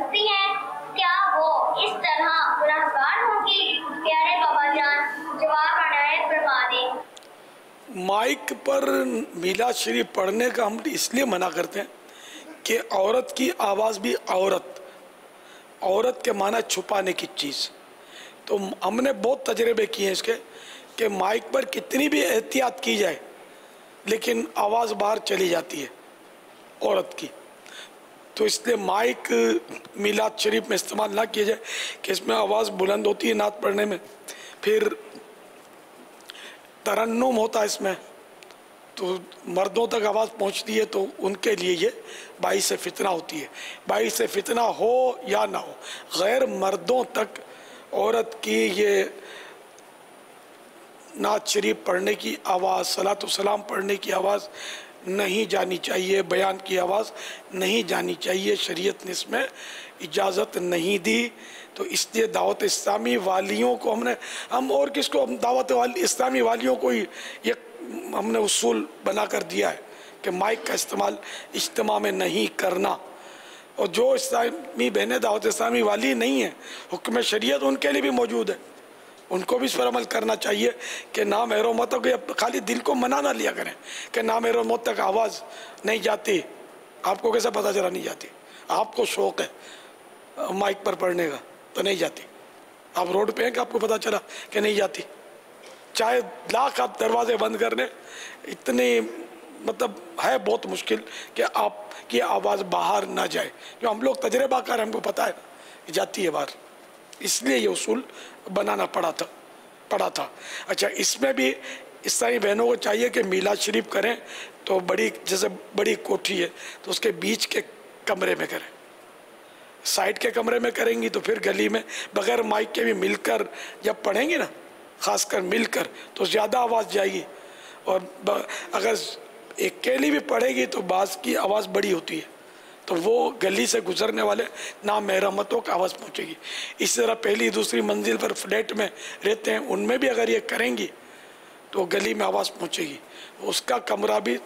ہنستی ہیں، کیا وہ اس طرح گناہگار ہوں گی؟ پیارے بابا جان جواب عنایت فرما دیں۔ مائک پر میلاد شریف پڑھنے کا ہم اس لیے منع کرتے ہیں کہ عورت کی آواز بھی عورت کے معنی چھپانے کی چیز، تو ہم نے بہت تجربے کیے ہیں اس کے کہ مائک پر کتنی بھی احتیاط کی جائے لیکن آواز باہر چلی جاتی ہے عورت کی، تو اس لیے مائک میلاد شریف میں استعمال نہ کیا جائے کہ اس میں آواز بلند ہوتی ہے نعت پڑھنے میں، پھر ترنم ہوتا ہے اس میں، تو مردوں تک آواز پہنچتی ہے تو ان کے لیے یہ باعث فتنہ ہوتی ہے۔ باعث فتنہ ہو یا نہ ہو، غیر مردوں تک عورت کی یہ نعت شریف پڑھنے کی آواز، صلاۃ و سلام پڑھنے کی آواز نہیں جانی چاہیے، بیان کی آواز نہیں جانی چاہیے، شریعت نے اس میں اجازت نہیں دی۔ تو اس لیے دعوت اسلامی والیوں کو ہم اور کس کو، دعوت اسلامی والیوں کو یہ ہم نے اصول بنا کر دیا ہے کہ مائک کا استعمال اجتماع میں نہیں کرنا، اور جو اسلامی بہنیں دعوت اسلامی والی نہیں ہیں، حکم شریعت ان کے لیے بھی موجود ہے، ان کو بھی اس پر عمل کرنا چاہیے کہ نامحرموں تک خالی دل کو منع نہ لیا کریں کہ نامحرموں تک آواز نہیں جاتی۔ آپ کو کیسے پتہ چلا نہیں جاتی؟ آپ کو شوق ہے مائک پر پڑھنے کا تو نہیں جاتی، آپ روڈ پہ ہیں کہ آپ کو پتہ چلا کہ نہیں جاتی، چاہے لاکھ آپ دروازے بند کر لیں، اتنی ہے بہت مشکل کہ آپ کی آواز باہر نہ جائے، جو ہم لوگ تجربہ کر ہم کو پتہ ہے کہ جاتی ہے باہر، اس لیے یہ اصول بنانا پڑا تھا۔ اچھا، اس میں بھی اسلامی بہنوں کو چاہیے کہ میلاد شریف کریں تو جیسے بڑی کوٹھی ہے تو اس کے بیچ کے کمرے میں کریں، سائڈ کے کمرے میں کریں گی تو پھر گلی میں بغیر مائک کے بھی مل کر جب پڑھیں گی نا، خاص کر مل کر، تو زیادہ آواز جائے گی، اور اگر اکیلی بھی پڑھے گی تو بعض کی آواز بڑی ہوتی ہے تو وہ گلی سے گزرنے والے نامحرمتوں کا آواز پہنچے گی۔ اسی طرح پہلی دوسری منزل پر فلیٹ میں رہتے ہیں، ان میں بھی اگر یہ کریں گی تو گلی میں آواز پہنچے گی، اس کا کمرہ بھی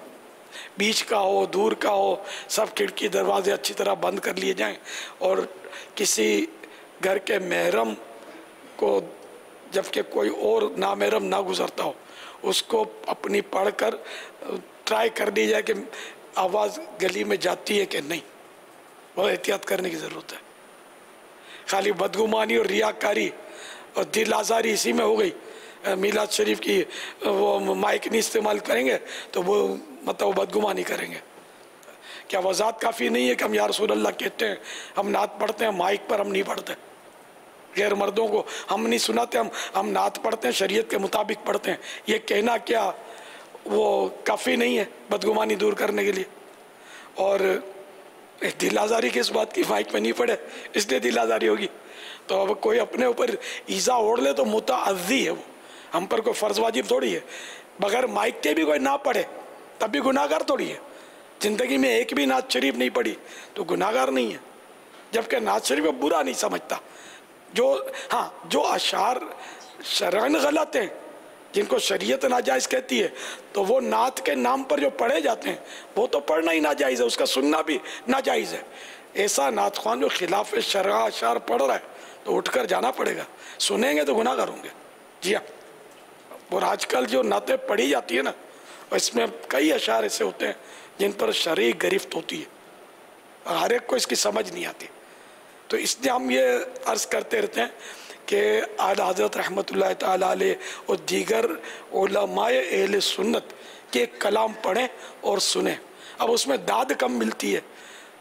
بیچ کا ہو، دور کا ہو، سب کھڑکی دروازے اچھی طرح بند کر لیے جائیں، اور کسی گھر کے محرم کو جبکہ کوئی اور نامحرم نہ گزرتا ہو اس کو اپنی پڑھ کر ٹرائی کر دی جائے کہ آواز گلی میں جاتی ہے کہ نہیں، بہت احتیاط کرنے کی ضرورت ہے۔ خالی بدگمانی اور ریاکاری اور دل آزاری اسی میں ہو گئی، میلاد شریف کی وہ مائک نہیں استعمال کریں گے تو وہ بدگمانی کریں گے۔ کیا وضاحت کافی نہیں ہے کہ ہم یا رسول اللہ کہتے ہیں، ہم نعت پڑھتے ہیں، مائک پر ہم نہیں پڑھتے، غیر مردوں کو ہم نہیں سناتے، ہم نعت پڑھتے ہیں، شریعت کے مطابق پڑھتے ہیں، یہ کہنا کیا وہ کافی نہیں ہے بدگمانی دور کرنے کے لیے؟ اور دل آزاری کس بات کی، مائک میں نہیں پڑھے اس لیے دل آزاری ہوگی، تو اب کوئی اپنے اوپر ایزا اوڑھ لے تو متعزی ہے، وہ ہم پر کوئی فرض واجب تھوڑی ہے، بغیر مائک کے بھی کوئی نہ پڑھے تب بھی گناہ گار تھوڑی ہے، زندگی میں ایک بھی نعت شریف نہیں پڑھی تو گناہ گار نہیں ہے، جبکہ نعت شریف کو برا نہیں سمجھتا، جو اشعار شرعاً غلط ہیں جن کو شریعت ناجائز کہتی ہے تو وہ نعت کے نام پر جو پڑھے جاتے ہیں وہ تو پڑھنا ہی ناجائز ہے، اس کا سننا بھی ناجائز ہے۔ ایسا نعت خوان جو خلاف شرع اشعار پڑھ رہا ہے تو اٹھ کر جانا پڑے گا، سنیں گے تو گناہ گار ہوں گے۔ جی ہاں، اور آج کل جو نعتیں پڑھی جاتی ہیں نا، اس میں کئی اشعار ایسے ہوتے ہیں جن پر شرعی گرفت ہوتی ہے اور ہر ایک کو اس کی سمجھ نہیں آتی، تو اس لیے ہم یہ عرض کرتے رہتے ہیں کہ اعلیٰ حضرت رحمۃ اللہ تعالیٰ علیہ اور دیگر علماء اہل سنت کے کلام پڑھیں اور سنیں۔ اب اس میں داد کم ملتی ہے،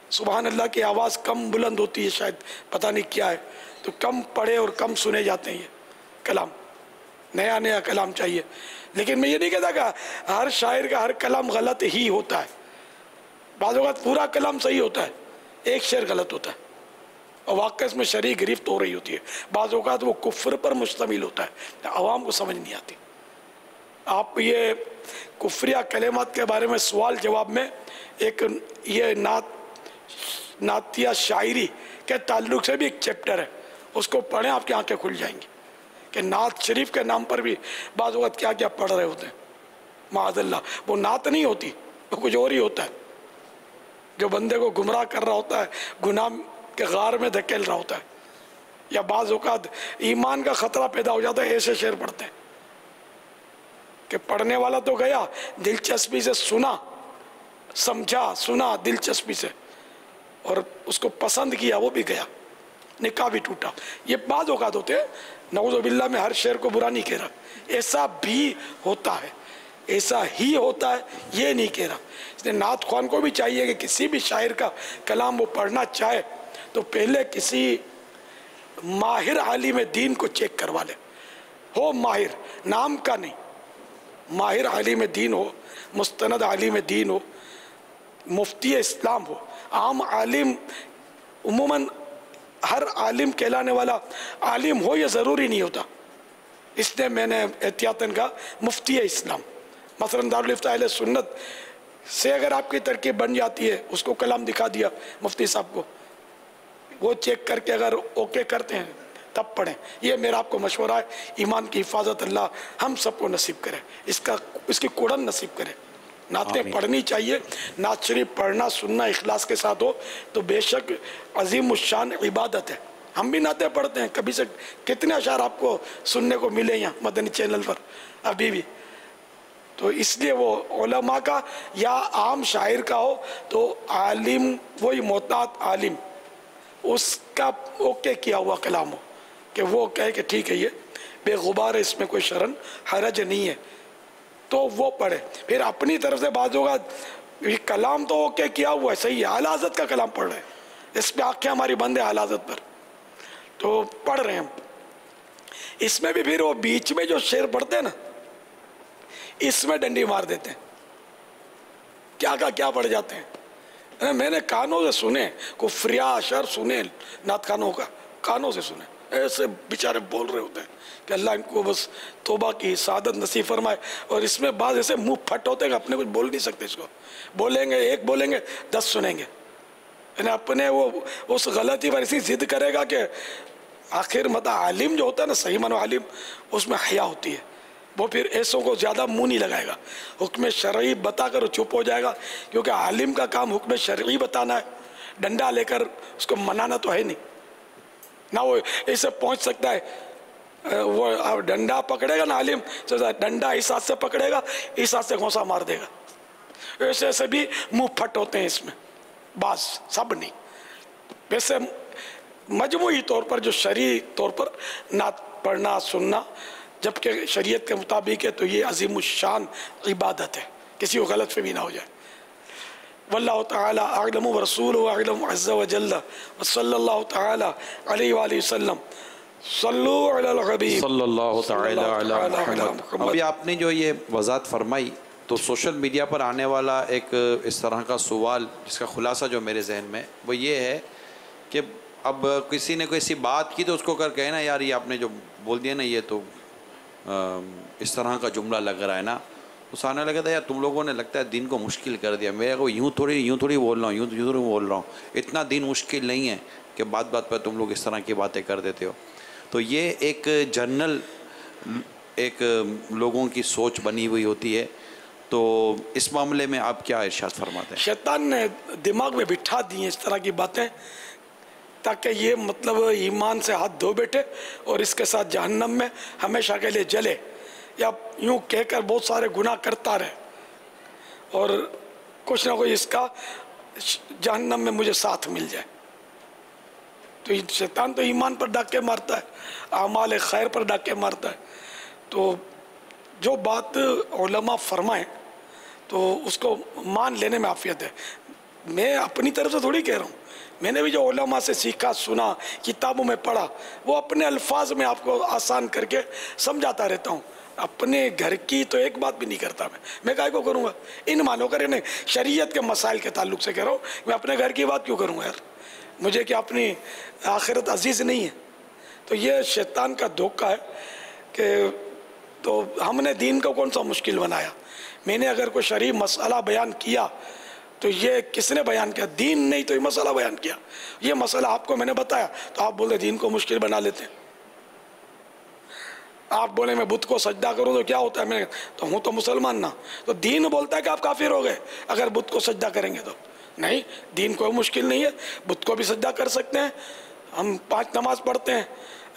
سبحان اللہ کی آواز کم بلند ہوتی ہے، شاید پتہ نہیں کیا ہے، تو کم پڑھے اور کم سنے جاتے ہیں یہ کلام، نیا نیا کلام چاہیے۔ لیکن میں یہ نہیں کہتا کہ ہر شاعر کا ہر کلام غلط ہی ہوتا ہے، بعض اوقات پورا کلام صحیح ہوتا ہے، ایک شعر غلط ہوتا ہے اور واقعہ اس میں شرعی گرفت ہو رہی ہوتی ہے، بعض اوقات وہ کفر پر مشتمل ہوتا ہے، عوام کو سمجھ نہیں آتی۔ آپ یہ کفریہ کلمات کے بارے میں سوال جواب میں ایک یہ نعتیہ شاعری کے تعلق سے بھی ایک چیپٹر ہے، اس کو پڑھیں، آپ کی آنکھیں کھل جائیں گی کہ نعت شریف کے نام پر بھی بعض اوقات کیا کیا پڑھ رہے ہوتے ہیں، معاذ اللہ وہ نعت نہیں ہوتی، وہ کچھ اور ہی ہوتا ہے، جو بندے کو گمراہ کر رہا ہوتا ہے، گناہ کہ غار میں دھکیل رہا ہوتا ہے، یا بعض اوقات ایمان کا خطرہ پیدا ہو جاتا ہے، ایسے شعر پڑھتے ہیں کہ پڑھنے والا تو گیا، دلچسپی سے سنا، سمجھا، سنا دلچسپی سے، اور اس کو پسند کیا، وہ بھی گیا، نکاح بھی ٹوٹا۔ یہ بعض اوقات ہوتے ہیں، نعوذ باللہ میں ہر شعر کو برا نہیں کہہ رہا، ایسا بھی ہوتا ہے، ایسا ہی ہوتا ہے، یہ نہیں کہہ رہا۔ اس لیے نعت خوان کو بھی چاہیے کہ کسی بھی شاعر کا کلام وہ پڑھنا چاہے تو پہلے کسی ماہر عالم دین کو چیک کروا لے، ہو ماہر، نام کا نہیں، ماہر عالم دین ہو، مستند عالم دین ہو، مفتی اسلام ہو۔ عام عالم عموماً ہر عالم کہلانے والا عالم ہو یہ ضروری نہیں ہوتا، اس لیے میں نے احتیاطاً کہا مفتی اسلام۔ مثلاً دارالفتہ اہل سنت سے اگر آپ کی ترکیب بن جاتی ہے، اس کو کلام دکھا دیا مفتی صاحب کو، وہ چیک کر کے اگر اوکے کرتے ہیں تب پڑھیں۔ یہ میرا آپ کو مشورہ ہے۔ ایمان کی حفاظت اللہ ہم سب کو نصیب کرے، اس کی کوڑن نصیب کرے۔ نعتیں پڑھنی چاہیے، نعت شریف پڑھنا سننا اخلاص کے ساتھ ہو تو بے شک عظیم الشان عبادت ہے۔ ہم بھی نعتیں پڑھتے ہیں، کبھی سے کتنے اشعار آپ کو سننے کو ملے یہاں مدنی چینل پر ابھی بھی۔ تو اس لیے وہ علماء کا یا عام شاعر کا ہو تو عالم، وہی محتاط عالم، اس کا اوکے کیا ہوا کلام ہو کہ وہ کہے کہ ٹھیک ہے، یہ بے غبار ہے، اس میں کوئی شرن حرج نہیں ہے، تو وہ پڑھے۔ پھر اپنی طرف سے بعض ہوگا یہ کلام تو اوکے کیا ہوا ہے، صحیح ہے، اعلی حضرت کا کلام پڑھ رہے ہیں، اس پہ آنکھیں ہماری بند ہے اعلی حضرت پر، تو پڑھ رہے ہیں ہم۔ اس میں بھی پھر وہ بیچ میں جو شعر پڑھتے ہیں نا، اس میں ڈنڈی مار دیتے ہیں، کیا کا کیا پڑھ جاتے ہیں۔ میں نے کانوں سے سنے، کفریہ اشعار سنے نعت خانوں کا، کانوں سے سنے، ایسے بیچارے بول رہے ہوتے ہیں کہ اللہ ان کو بس توبہ کی سعادت نصیب فرمائے۔ اور اس میں بعض ایسے منہ پھٹ ہوتے ہیں کہ اپنے کچھ بول نہیں سکتے، اس کو بولیں گے، ایک بولیں گے 10 سنیں گے، یعنی اپنے وہ اس غلطی پر اسی ضد کرے گا کہ آخر عالم جو ہوتا ہے نا، صحیح معنی عالم، اس میں حیا ہوتی ہے، وہ پھر ایسوں کو زیادہ منہ نہیں لگائے گا، حکم شرعی بتا کر وہ چپ ہو جائے گا، کیونکہ عالم کا کام حکم شرعی بتانا ہے، ڈنڈا لے کر اس کو منانا تو ہے نہیں، نہ وہ اسے پہنچ سکتا ہے، وہ ڈنڈا پکڑے گا نا عالم، ڈنڈا اس ہاتھ سے پکڑے گا، اس ہاتھ سے گھونسا مار دے گا، ایسے ایسے بھی منہ پھٹ ہوتے ہیں اس میں، بعض، سب نہیں۔ ویسے مجموعی طور پر جو شرعی طور پر نعت پڑھنا سننا جبکہ شریعت کے مطابق ہے تو یہ عظیم الشان عبادت ہے، کسی کو غلط فہمی نہ ہو جائے۔ واللہ تعالی اعلم ورسولہ اعلم عز وجل وصلی اللہ تعالی علیہ وآلہ وسلم۔ صلو علی الحبیب صلی اللہ تعالی علی محمد۔ ابھی آپ نے جو یہ وضاحت فرمائی تو سوشل میڈیا پر آنے والا ایک اس طرح کا سوال جس کا خلاصہ جو میرے ذہن میں وہ یہ ہے کہ اب کسی نے کوئی ایسی بات کی تو اس کو کر کہنا یار یہ آپ نے جو بول دیا نا یہ تو اس طرح کا جملہ لگ رہا ہے نا، اس آنے لگا تھا یار تم لوگوں نے لگتا ہے دین کو مشکل کر دیا، میرے کو یوں تھوڑی بول رہا ہوں، یوں تھوڑی بول رہا ہوں، اتنا دین مشکل نہیں ہے کہ بات بات پر تم لوگ اس طرح کی باتیں کر دیتے ہو۔ تو یہ ایک جنرل ایک لوگوں کی سوچ بنی ہوئی ہوتی ہے، تو اس معاملے میں آپ کیا ارشاد فرماتے ہیں؟ شیطان نے دماغ میں بٹھا دی ہیں اس طرح کی باتیں تاکہ یہ مطلب ایمان سے ہاتھ دھو بیٹھے اور اس کے ساتھ جہنم میں ہمیشہ کے لیے جلے، یا یوں کہہ کر بہت سارے گناہ کرتا رہے اور کچھ نہ کوئی اس کا جہنم میں مجھے ساتھ مل جائے۔ تو شیطان تو ایمان پر ڈاکے مارتا ہے، اعمال خیر پر ڈاکے مارتا ہے، تو جو بات علماء فرمائیں تو اس کو مان لینے میں عافیت ہے۔ میں اپنی طرف سے تھوڑی کہہ رہا ہوں، میں نے بھی جو علماء سے سیکھا سنا کتابوں میں پڑھا وہ اپنے الفاظ میں آپ کو آسان کر کے سمجھاتا رہتا ہوں، اپنے گھر کی تو ایک بات بھی نہیں کرتا میں کائے کو کروں گا، ان مانو کر نہیں، شریعت کے مسائل کے تعلق سے کہہ رہا ہوں، میں اپنے گھر کی بات کیوں کروں گا یار، مجھے کیا اپنی آخرت عزیز نہیں ہے؟ تو یہ شیطان کا دھوکہ ہے کہ تو ہم نے دین کو کون سا مشکل بنایا؟ میں نے اگر کوئی شرعی مسئلہ بیان کیا تو یہ کس نے بیان کیا؟ دین نہیں تو یہ مسئلہ بیان کیا، یہ مسئلہ آپ کو میں نے بتایا تو آپ بولے دین کو مشکل بنا لیتے ہیں۔ آپ بولے میں بت کو سجدہ کروں تو کیا ہوتا ہے؟ تو ہوں تو مسلمان نہ، تو دین بولتا ہے کہ آپ کافر ہو گئے اگر بت کو سجدہ کریں گے نہیں، دین کوئی مشکل نہیں ہے، بت کو بھی سجدہ کر سکتے ہیں، ہم 5 نماز پڑھتے ہیں۔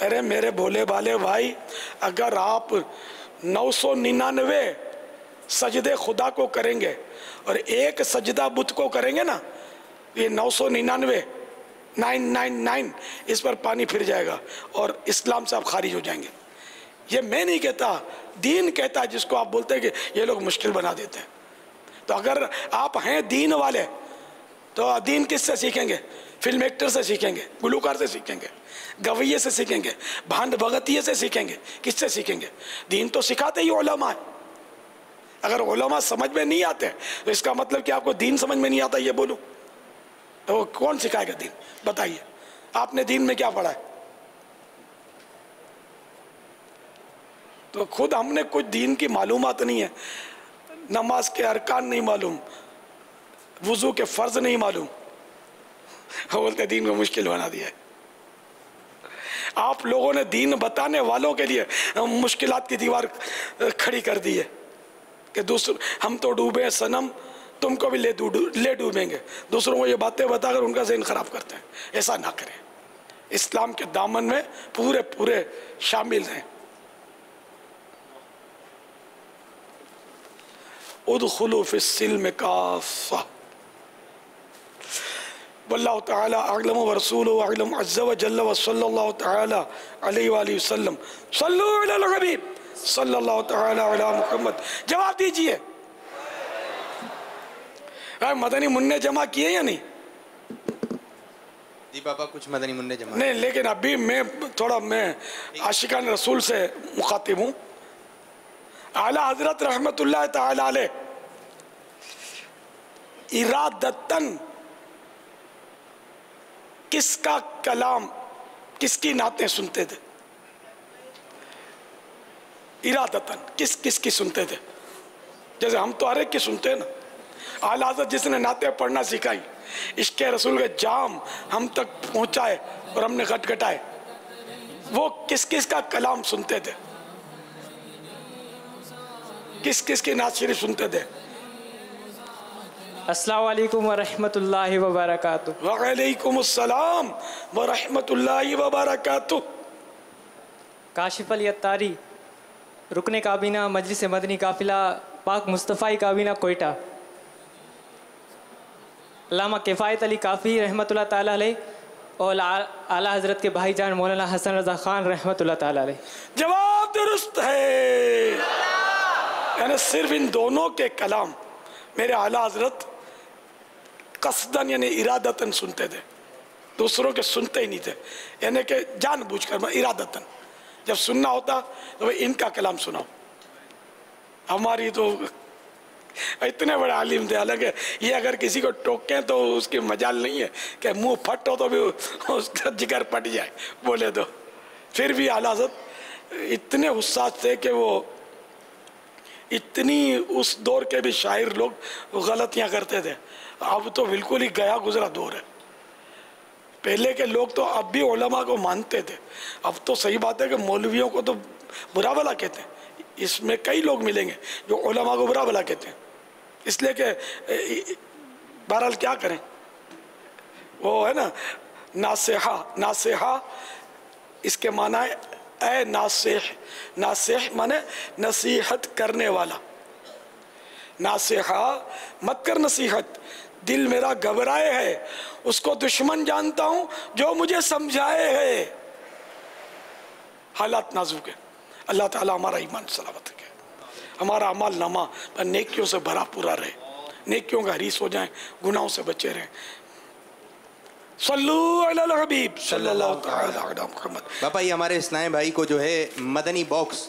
ارے میرے بھولے بھالے بھائی، اگر آپ 999 سجدے خدا کو کریں گے اور ایک سجدہ بت کو کریں گے نا، یہ 999 999 اس پر پانی پھر جائے گا اور اسلام سے آپ خارج ہو جائیں گے۔ یہ میں نہیں کہتا، دین کہتا ہے، جس کو آپ بولتے ہیں کہ یہ لوگ مشکل بنا دیتے ہیں۔ تو اگر آپ ہیں دین والے تو دین کس سے سیکھیں گے؟ فلم ایکٹر سے سیکھیں گے، گلوکار سے سیکھیں گے، گویے سے سیکھیں گے، بھانڈ بھگتیے سے سیکھیں گے، کس سے سیکھیں گے؟ دین تو سکھاتے ہی علماء ہیں۔ اگر علماء سمجھ میں نہیں آتے تو اس کا مطلب کہ آپ کو دین سمجھ میں نہیں آتا یہ بولوں تو کون سکھائے گا دین؟ بتائیے، آپ نے دین میں کیا پڑھا ہے؟ تو خود ہم نے کچھ دین کی معلومات نہیں ہے، نماز کے ارکان نہیں معلوم، وضو کے فرض نہیں معلوم، بولتے دین کو مشکل بنا دیا ہے۔ آپ لوگوں نے دین بتانے والوں کے لیے مشکلات کی دیوار کھڑی کر دی ہے کہ ہم تو ڈوبے صنم، تم کو بھی لے ڈوبیں گے۔ دوسروں کو یہ باتیں بتا کر ان کا ذہن خراب کرتے ہیں، ایسا نہ کریں، اسلام کے دامن میں پورے شامل ہیں۔ ادخلوا فی السلم کافہ، واللہ تعالی اعلم ورسولہ اعلم عز وجل وصلی اللہ تعالی علیہ وآلہ وسلم صلو علی الحبیب صلی اللہ تعالی علی محمد۔ جواب دیجئے، مدنی منع جمع کیے یا نہیں؟ جی بابا کچھ مدنی منع جمع نہیں، لیکن ابھی میں عاشقان رسول سے مخاطب ہوں۔ اعلیٰ حضرت رحمت اللہ تعالی علیہ ارادتاً کس کا کلام، کس کی نعتیں سنتے تھے؟ ارادتاً کس کی سنتے تھے؟ جیسے ہم تو ہر ایک کی سنتے ہیں نا۔ اعلیٰ حضرت جس نے نعتیں پڑھنا سکھائی، عشق رسول کے جام ہم تک پہنچائے اور ہم نے گھٹ گھٹائے، وہ کس کا کلام سنتے تھے؟ کس کی نعت شریف سنتے تھے؟ السلام علیکم ورحمۃ اللہ وبرکاتہ۔ وعلیکم السلام ورحمۃ اللہ وبرکاتہ۔ کاشف الیتاری، رکن کابینہ مجلس مدنی قافلہ پاک مصطفی کابینہ کوئٹہ، علامہ کفایت علی کافی رحمۃ اللہ تعالیٰ علیہ اور اعلیٰ حضرت کے بھائی جان مولانا حسن رضا خان رحمۃ اللہ تعالیٰ علیہ۔ جواب درست ہے، یعنی صرف ان دونوں کے کلام میرے اعلیٰ حضرت قصداً یعنی ارادتاً سنتے تھے، دوسروں کے سنتے ہی نہیں تھے، یعنی کہ جان بوجھ کر ارادتاً جب سننا ہوتا تو ان کا کلام سناؤ۔ ہماری تو اتنے بڑے عالم تھے، حالانکہ یہ اگر کسی کو ٹوکیں تو اس کی مجال نہیں ہے کہ منہ پھٹ ہو تو بھی اس کا جگر پٹ جائے بولے تو۔ پھر بھی اعلیٰ حضرت اتنے حساس تھے کہ وہ اتنی اس دور کے بھی شاعر لوگ غلطیاں کرتے تھے۔ اب تو بالکل ہی گیا گزرا دور ہے، پہلے کے لوگ تو اب بھی علماء کو مانتے تھے، اب تو صحیح بات ہے کہ مولویوں کو تو برا بھلا کہتے ہیں، اس میں کئی لوگ ملیں گے جو علماء کو برا بھلا کہتے ہیں، اس لیے کہ بہرحال کیا کریں، وہ ہے نا ناصحہ اس کے معنی ہے اے ناصح، ناصح مانے نصیحت کرنے والا، ناصحہ مت کر نصیحت، دل میرا گھبرائے ہے، اس کو دشمن جانتا ہوں جو مجھے سمجھائے ہے۔ حالات نازک ہیں، اللہ تعالیٰ ہمارا ایمان سلامت رکھے، ہمارا اعمال نامہ نیکیوں سے بھرا پورا رہے، نیکیوں کا حریص ہو جائیں، گناہوں سے بچے رہیں۔ صلو علی الحبیب صلی اللہ تعالی علی محمد۔ باپا یہ ہمارے اسلام بھائی کو جو ہے مدنی باکس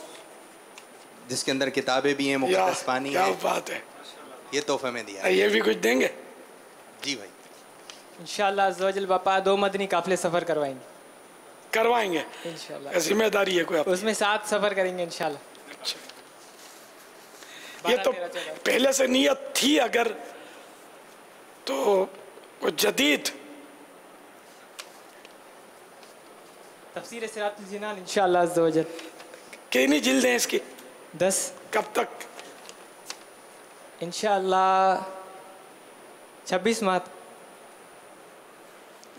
جس کے اندر کتابیں بھی ہیں، مقدس پانی ہے، کیا بات ہے، یہ تحفے میں دیا ہے، یہ بھی کچھ دیں گے؟ جی بھائی انشاءاللہ عز و جل باپا 2 مدنی قافلے سفر کروائیں گے انشاءاللہ، ذمہ داری ہے کوئی اس میں 7 سفر کریں گے انشاءاللہ۔ یہ تو پہلے سے نیت تھی، اگر تو کوئی جدید تفسیر صراط الجنان انشاءاللہ عز و جل۔ کتنی جلدیں اس کی؟ 10۔ کب تک؟ انشاءاللہ 26 ماہ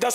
10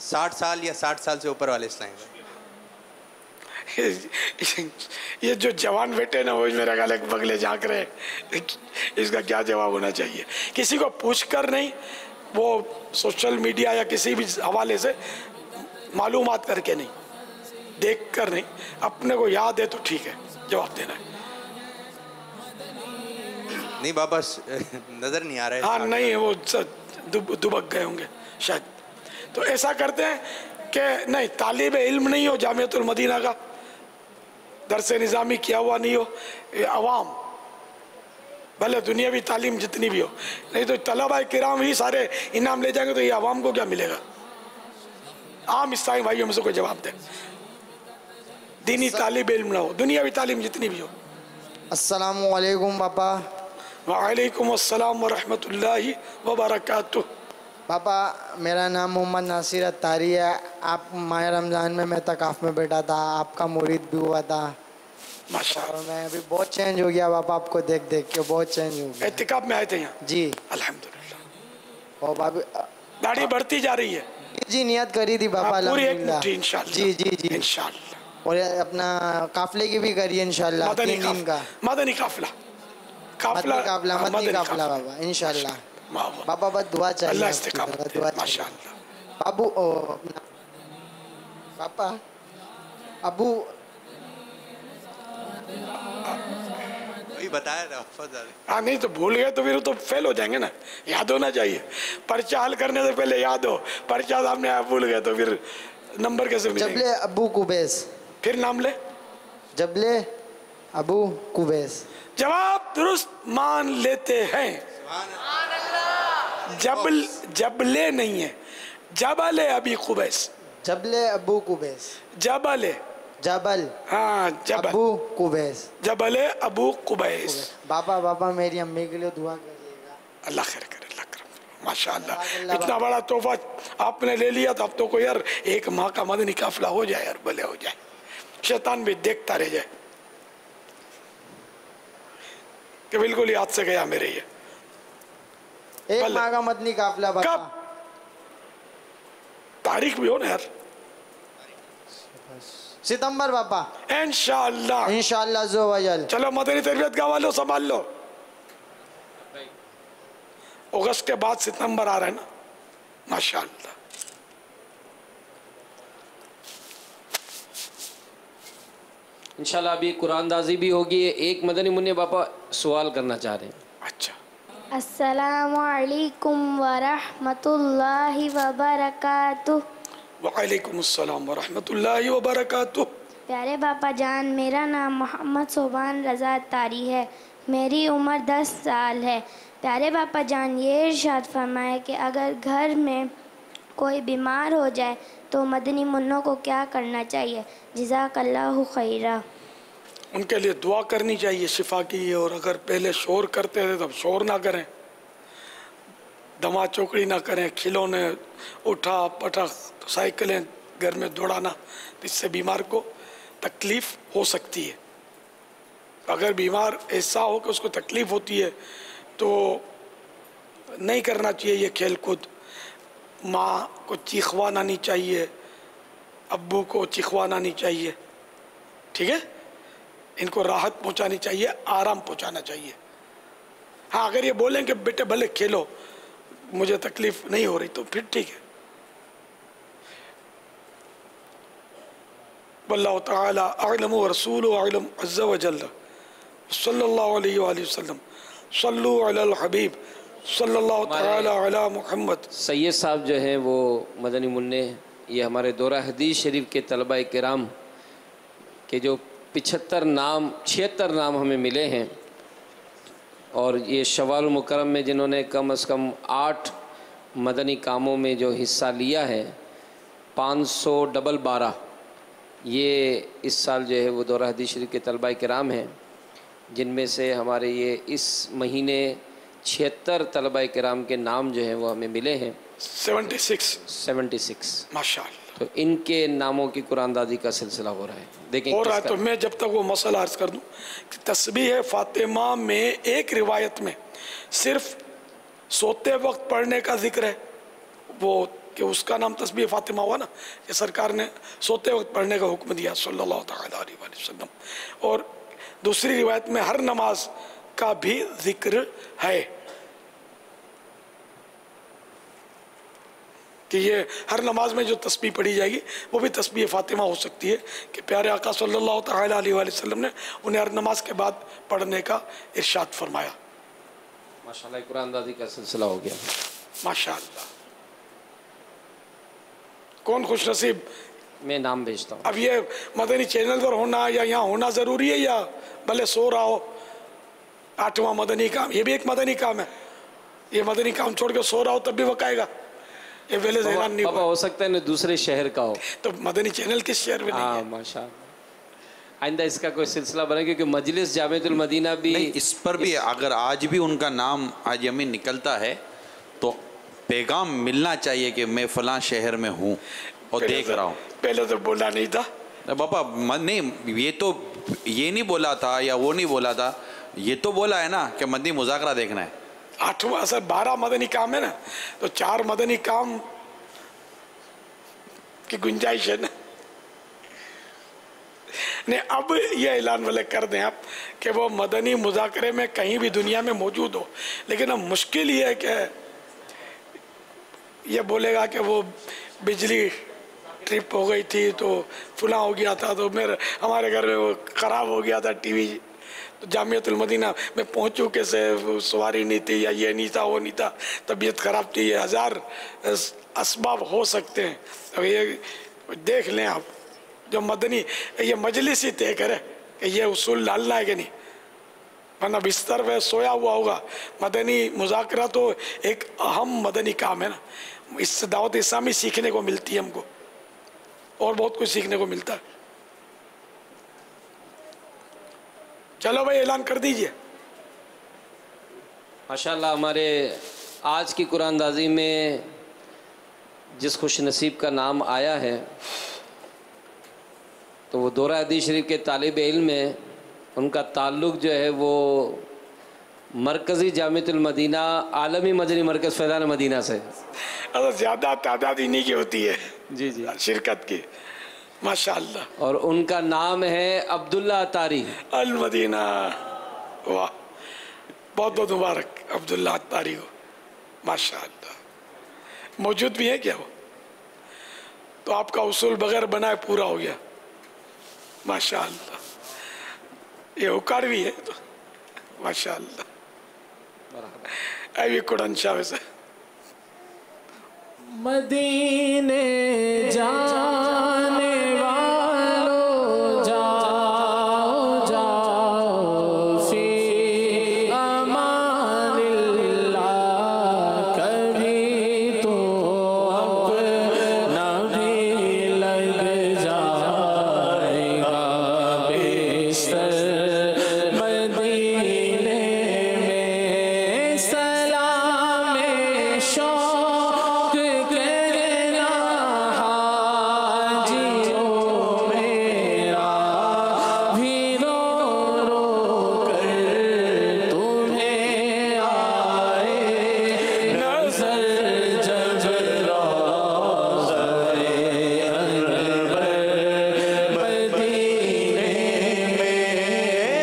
60 سال یا 60 سال سے اوپر والے اسلام بھائی. یہ جو جوان بیٹے نا وہ میرا خیال ہے بگلے جھانک رہے ہیں. اس کا کیا جواب ہونا چاہیے؟ کسی کو پوچھ کر نہیں، وہ سوشل میڈیا یا کسی بھی حوالے سے معلومات کر کے نہیں، دیکھ کر نہیں، اپنے کو یاد ہے تو ٹھیک ہے جواب دینا ہے. نہیں بابا نظر نہیں آ رہا ہے. ہاں نہیں، وہ دبک گئے ہوں گے شاید. تو ایسا کرتے ہیں کہ نہیں، طالب علم نہیں ہو جامعۃ المدینہ کا، درس نظامی کیا ہوا نہیں ہو، عوام بھلے دنیاوی تعلیم جتنی بھی ہو، نہیں تو طلبہ کرام ہی سارے انعام لے جائیں گے تو یہ عوام کو کیا ملے گا؟ عام اسلامی بھائیوں میں سے کوئی جواب دے. دینی طالب علم نہ ہو، دنیاوی تعلیم جتنی بھی ہو. السلام علیکم پاپا. وعلیکم السلام ورحمۃ اللہ وبرکاتہ. پاپا میرا نام محمد ناصر اتاری ہے. آپ ماہ رمضان میں اعتکاف میں بیٹھا تھا، آپ کا مرید بھی ہوا تھا. ماشاءاللہ. میں ابھی بہت چینج ہو گیا پاپا، آپ کو دیکھ دیکھ کے بہت چینج ہو گیا. اعتکاف میں آئے تھے یہاں؟ جی الحمدللہ. اور بابا داڑھی بڑھتی جا رہی ہے. جی نیت کری تھی پاپا پوری ایک الحمدللہ. مٹھی انشاءاللہ. جی جی جی انشاءاللہ. اور اپنا قافلے کی بھی کریے انشاءاللہ. مدنی 3 دن کا مدنی قافلہ. مدنی قافلہ بابا انشاءاللہ. بابا بس دعا چاہیے. اللہ استقامت دے. ماشاءاللہ. ابو پاپا ابو وہی بتایا تھا. ہاں نہیں تو بھول گئے تو پھر تو فیل ہو جائیں گے نا. یاد ہونا چاہیے. پرچہ حل کرنے سے پہلے یاد ہو. پرچہ سامنے بھول گئے تو پھر نمبر کیسے ملے گا؟ جبلے ابو قبیس. پھر نام لے. جبلے ابو قبیس. جواب درست مان لیتے ہیں. جبلے نہیں ہے، جبل ابی قبیس. جبلے ابو قبیس. جبل جبل ہاں جبل ابو قبیس. جبل ابو قبیس. بابا میری امی کے لیے دعا کریے گا. اللہ خیر کرے. اللہ کرم. ماشاءاللہ اتنا بڑا تحفہ آپ نے لے لیا تو اب تو کوئی یار 1 ماہ کا مدنی قافلہ ہو جائے اور بھلے ہو جائے. شیطان بھی دیکھتا رہ جائے کہ بالکل یاد سے گیا میرے. یہ 1 ماہ کا مدنی قافلہ بابا. کب تاریخ بھی ہو نا یار؟ ستمبر پاپا انشاءاللہ. انشاءاللہ عز و جل. چلو مدنی تربیت کا والو سنبھال لو. اگست کے بعد ستمبر آ رہا ہے نا. ماشاءاللہ. انشاءاللہ ابھی قرآن دازی بھی ہوگی. ایک مدنی منع باپا سوال کرنا چاہ رہے ہیں. اچھا. السلام علیکم ورحمۃ اللہ وبرکاتہ. وعلیکم السلام ورحمۃ اللہ وبرکاتہ. پیارے باپا جان، میرا نام محمد صوبان رضا اتاری ہے. میری عمر 10 سال ہے. پیارے باپا جان یہ ارشاد فرمائے کہ اگر گھر میں کوئی بیمار ہو جائے تو مدنی منوں کو کیا کرنا چاہیے؟ جزاک اللہ خیرہ. ان کے لیے دعا کرنی چاہیے شفا کی. اور اگر پہلے شور کرتے تھے تب شور نہ کریں، دما چوکڑی نہ کریں، کھلونے اٹھا پٹا سائیکلیں گھر میں دوڑانا، اس سے بیمار کو تکلیف ہو سکتی ہے. اگر بیمار ایسا ہو کہ اس کو تکلیف ہوتی ہے تو نہیں کرنا چاہیے یہ کھیل کود. ماں کو چیخوانا نہیں چاہیے، ابو کو چیخوانا نہیں چاہیے. ٹھیک ہے؟ ان کو راحت پہنچانی چاہیے، آرام پہنچانا چاہیے. ہاں اگر یہ بولیں کہ بیٹے بھلے کھیلو مجھے تکلیف نہیں ہو رہی تو پھر ٹھیک ہے. واللہ تعالی اعلم ورسولہ اعلم عز وجل. صلی اللہ علیہ وآلہ وسلم. صلو علی الحبیب صلی اللہ تعالی علی محمد. سید صاحب جو ہیں وہ مدنی منع، یہ ہمارے دورہ حدیث شریف کے طلبہ کرام کے جو 76 نام ہمیں ملے ہیں، اور یہ شوال المکرم میں جنہوں نے کم از کم 8 مدنی کاموں میں جو حصہ لیا ہے، 512 یہ اس سال جو ہے وہ دورہ حدیث شریف کے طلبہ کرام ہیں، جن میں سے ہمارے یہ اس مہینے 76 طلبہ کرام کے نام جو ہیں وہ ہمیں ملے ہیں. 76 ماشاءاللہ. تو ان کے ناموں کی قرآن دازی کا سلسلہ ہو رہا ہے. دیکھیں ہو رہا ہے. تو میں جب تک وہ مسئلہ عرض کر دوں کہ تسبیح فاطمہ میں ایک روایت میں صرف سوتے وقت پڑھنے کا ذکر ہے، وہ کہ اس کا نام تسبیح فاطمہ ہوا نا، کہ سرکار نے سوتے وقت پڑھنے کا حکم دیا صلی اللہ تعالیٰ علیہ وسلم. اور دوسری روایت میں ہر نماز کا بھی ذکر ہے کہ یہ ہر نماز میں جو تسبیح پڑھی جائے گی وہ بھی تسبیح فاطمہ ہو سکتی ہے، کہ پیارے آقا صلی اللہ تعالیٰ علیہ وسلم نے انہیں ہر نماز کے بعد پڑھنے کا ارشاد فرمایا. ماشاءاللہ قرآن اندازی کا سلسلہ ہو گیا. ماشاءاللہ. کون خوش نصیب؟ میں نام بھیجتا ہوں. اب یہ مدنی چینل پر ہونا یا یہاں ہونا ضروری ہے، یا بھلے سو رہا ہو؟ 8واں مدنی کام، یہ بھی ایک مدنی کام ہے. یہ مدنی کام چھوڑ کے سو رہا ہو تب بھی وقائے گا. یہ ویلے زیران نہیں ہو سکتا ہے دوسرے شہر کا ہو تو مدنی چینل کس شہر میں نہیں ہے؟ ہاں ماشاءاللہ. آئندہ اس کا کوئی سلسلہ بنے، کیونکہ مجلس جامعۃ المدینہ بھی اس پر بھی اگر آج بھی ان کا نام آج یمین نکلتا ہے تو پیغام ملنا چاہیے کہ میں فلاں شہر میں ہوں اور دیکھ رہا ہوں. پہلے تو بولا نہیں تھا بابا، نہیں یہ تو یہ نہیں بولا تھا یا وہ نہیں بولا تھا، یہ تو بولا ہے نا کہ مدنی مذاکرہ دیکھنا ہے. 8واں اصل 12 مدنی کام ہے نا، تو 4 مدنی کام کی گنجائش ہے نا. نہیں اب یہ اعلان والے کر دیں آپ کہ وہ مدنی مذاکرے میں کہیں بھی دنیا میں موجود ہو، لیکن اب مشکل یہ ہے کہ یہ بولے گا کہ وہ بجلی ٹرپ ہو گئی تھی تو فلاں ہو گیا تھا، تو ہمارے گھر میں وہ خراب ہو گیا تھا ٹی وی، تو جامعۃ المدینہ میں پہنچوں کیسے، سواری نہیں تھی یا یہ نہیں تھا وہ نہیں تھا، طبیعت خراب تھی، یہ 1000 اسباب ہو سکتے ہیں. اب یہ دیکھ لیں آپ، جو مدنی یہ مجلس ہی طے کرے کہ یہ اصول ڈالنا ہے کہ نہیں، ورنہ بستر پہ سویا ہوا ہوگا. مدنی مذاکرہ تو ایک اہم مدنی کام ہے نا، اس سے دعوت اسلامی سیکھنے کو ملتی ہے ہم کو، اور بہت کچھ سیکھنے کو ملتا ہے. چلو بھائی اعلان کر دیجئے. ماشاءاللہ ہمارے آج کی قرآن اندازی میں جس خوش نصیب کا نام آیا ہے تو وہ دورہ حدیث شریف کے طالب علم ہیں. ان کا تعلق جو ہے وہ مرکزی جامعۃ المدینہ عالمی مدنی مرکز فیضان مدینہ سے. زیادہ تعداد انہی کی ہوتی ہے جی شرکت کی. ماشاءاللہ. اور ان کا نام ہے عبداللہ اتاری المدینہ. واہ، بہت بہت مبارک عبداللہ اتاری کو. ماشاءاللہ. موجود بھی ہے کیا وہ؟ تو آپ کا اصول بغیر بنائے پورا ہو گیا. ماشاءاللہ. یہ اوکار بھی ہے تو ماشاءاللہ. ایوی قرآن شاہ سے مدینے جانے والو جاؤ جاؤ فی امان اللہ، کبھی تو اپنا بھی لگ جائے گا بستر مدینے میں. سلام شوق کرنا حاجیوں میرا بھی رو رو کر تمہیں آئے نظر جب روضہ انور مدینے میں.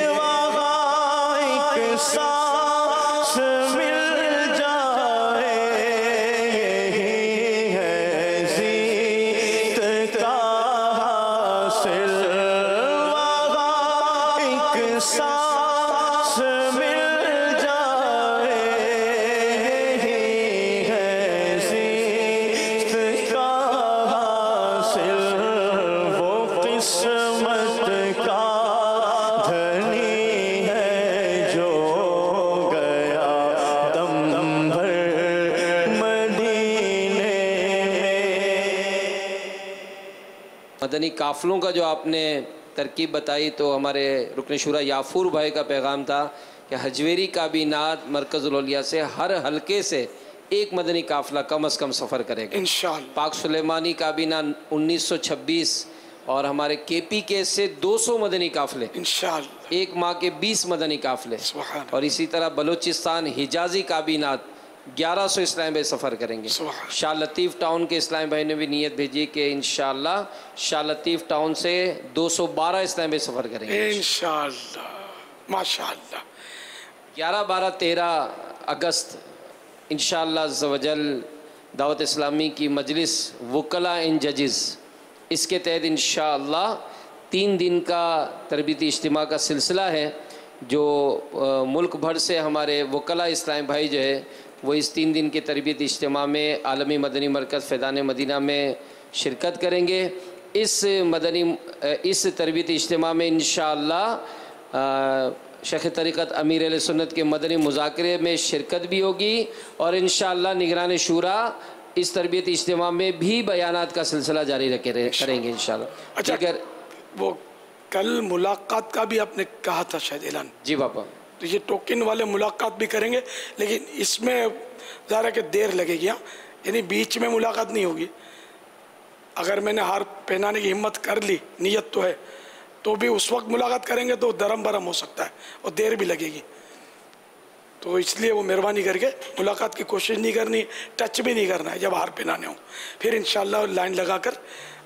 وہاں ایک سانس مل جائے یہی ہے زیت کا حاصل. وہاں ایک سانس مل جائے یہی ہے زیت کا حاصل. وہ قسمت کا دھنی ہے جو گیا دم بھر مدینے میں. مدنی قافلوں کا جو آپ نے ترکیب بتائی تو ہمارے رکن شورا یافور بھائی کا پیغام تھا کہ حجویری کابینات مرکز الاولیاء سے ہر حلقے سے ایک مدنی قافلہ کم از کم سفر کرے گا انشاءاللہ. پاک سلیمانی کابینہ 1926 اور ہمارے کے پی کے سے 200 مدنی قافلے انشاءاللہ. ایک ماہ کے 20 مدنی قافلے. سبحان. اور اسی طرح بلوچستان حجازی کابینات 1100 اسلام بھائی سفر کریں گے. شاہ لطیف ٹاؤن کے اسلام بھائی نے بھی نیت بھیجی کہ انشاءاللہ شاہ لطیف ٹاؤن سے 212 اسلام بھائی سفر کریں گے انشاءاللہ. ماشاءاللہ. 11 12 13 اگست انشاءاللہ عز و جل دعوت اسلامی کی مجلس وکلاء اینڈ ججز، اس کے تحت انشاءاللہ 3 دن کا تربیتی اجتماع کا سلسلہ ہے جو ملک بھر سے ہمارے وکلاء اسلام بھائی جو ہے وہ اس 3 دن کے تربیتی اجتماع میں عالمی مدنی مرکز فیضان مدینہ میں شرکت کریں گے. اس تربیتی اجتماع میں انشاءاللہ شیخ طریقت امیر اہل سنت کے مدنی مذاکرے میں شرکت بھی ہوگی اور انشاءاللہ نگران شورا اس تربیتی اجتماع میں بھی بیانات کا سلسلہ جاری کریں گے انشاءاللہ. اچھا وہ کل ملاقات کا بھی آپ نے کہا تھا شاید اعلان. جی باپا. تو یہ ٹوکن والے ملاقات بھی کریں گے لیکن اس میں ظاہر ہے کہ دیر لگے گی. یعنی بیچ میں ملاقات نہیں ہوگی. اگر میں نے ہار پہنانے کی ہمت کر لی، نیت تو ہے، تو بھی اس وقت ملاقات کریں گے تو درم برم ہو سکتا ہے اور دیر بھی لگے گی. تو اس لیے وہ مہربانی کر کے ملاقات کی کوشش نہیں کرنی، ٹچ بھی نہیں کرنا ہے جب ہار پہنانے ہوں. پھر انشاءاللہ لائن لگا کر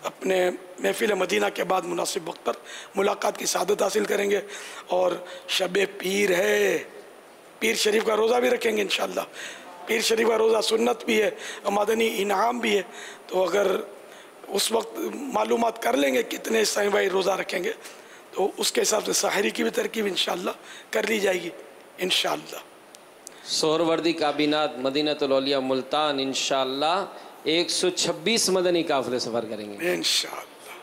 اپنے محفل مدینہ کے بعد مناسب وقت پر ملاقات کی سعادت حاصل کریں گے. اور شب پیر ہے، پیر شریف کا روزہ بھی رکھیں گے انشاءاللہ. پیر شریف کا روزہ سنت بھی ہے، مدنی انعام بھی ہے. تو اگر اس وقت معلومات کر لیں گے کتنے سائیں بھائی روزہ رکھیں گے تو اس کے حساب سے سحری کی بھی ترکیب انشاءاللہ کر لی جائے گی انشاءاللہ. سہروردی کابینات مدینہ الاولیاء ملتان انشاءاللہ 126 مدنی قافلے سفر کریں گے انشاءاللہ.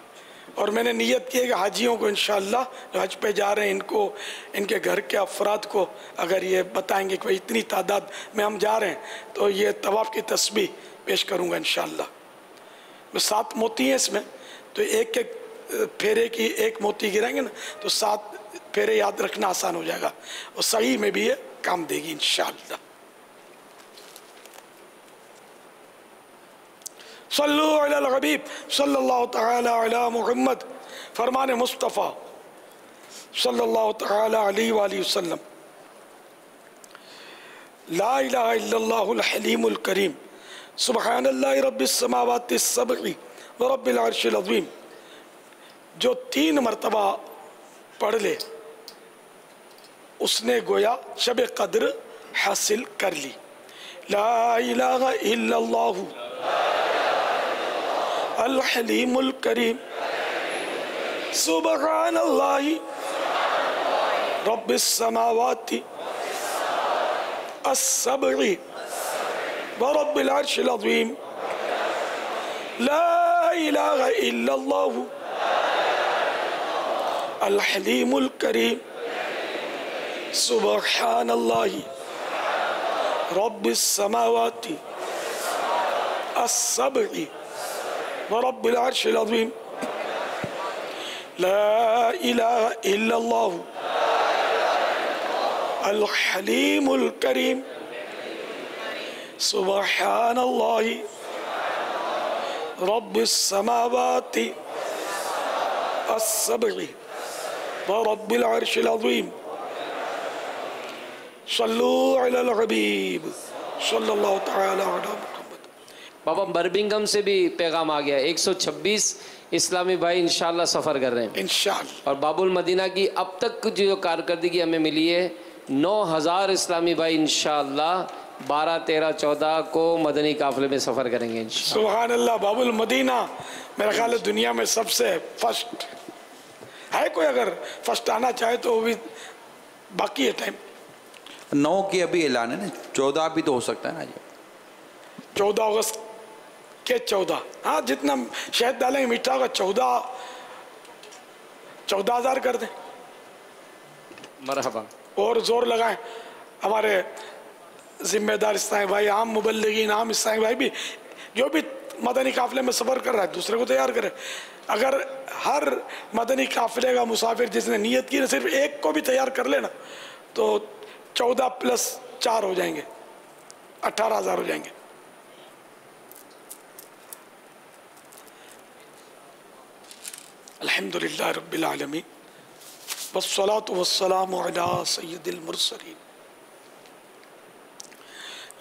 اور میں نے نیت کی ہے کہ حاجیوں کو انشاءاللہ جو حج پہ جا رہے ہیں ان کو، ان کے گھر کے افراد کو اگر یہ بتائیں گے کہ اتنی تعداد میں ہم جا رہے ہیں تو یہ طواف کی تسبیح پیش کروں گا انشاءاللہ. 7 موتی ہیں اس میں، تو ایک ایک پھیرے کی ایک موتی گرائیں گے نا تو 7 پھیرے یاد رکھنا آسان ہو جائے گا اور صحیح میں بھی یہ کام دے گی انشاءاللہ. صلو علی الحبیب صلی اللہ تعالی علی محمد. فرمان مصطفیٰ صلی اللہ تعالی علیہ وآلہ وسلم. لا الہ الا اللہ الحلیم الکریم سبحان اللہ رب السماوات السبع ورب العرش العظیم. جو 3 مرتبہ پڑھ لے اس نے گویا شب قدر حاصل کر لی. لا الہ الا اللہ الحلیم الکریم سبحان اللہ رب السماوات السبع ورب العرش العظیم. لا الہ الا اللہ الحلیم الکریم سبحان اللہ رب السماوات السبع ورب العرش العظیم. لا الہ الا اللہ الحلیم الکریم سبحان اللہ رب السماوات السبع ورب العرش العظیم. صلو علی الحبیب صلی اللہ تعالی علی محمد. بابا برمنگھم سے بھی پیغام آ گیا، 126 اسلامی بھائی انشاءاللہ سفر کر رہے ہیں انشاءاللہ. اور باب المدینہ کی اب تک جو کارکردگی ہمیں ملی ہے 9000 اسلامی بھائی انشاءاللہ 12 13 14 کو مدنی قافلے میں سفر کریں گے انشاءاللہ. سبحان اللہ. باب المدینہ میرا خیال ہے دنیا میں سب سے فرسٹ ہے. کوئی اگر فرسٹ آنا چاہے تو وہ بھی باقی ہے ٹائم. 9 کی ابھی اعلان ہے نا، 14 بھی تو ہو سکتا ہے نا جی. 14 اگست کے 14 ہاں جتنا شہد ڈالیں گے میٹھا ہوگا. 14,000 کر دیں. مرحبا. اور زور لگائیں ہمارے ذمہ دار اسلامی بھائی، عام مبلغین، عام اسلامی بھائی بھی جو بھی مدنی قافلے میں سفر کر رہا ہے دوسرے کو تیار کرے. اگر ہر مدنی قافلے کا مسافر جس نے نیت کی نا صرف ایک کو بھی تیار کر لینا تو 14 + 4 ہو جائیں گے، 18,000 ہو جائیں گے. الحمدللہ رب العالمین والصلاة والسلام علی سید المرسلین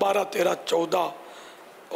12, 13, 14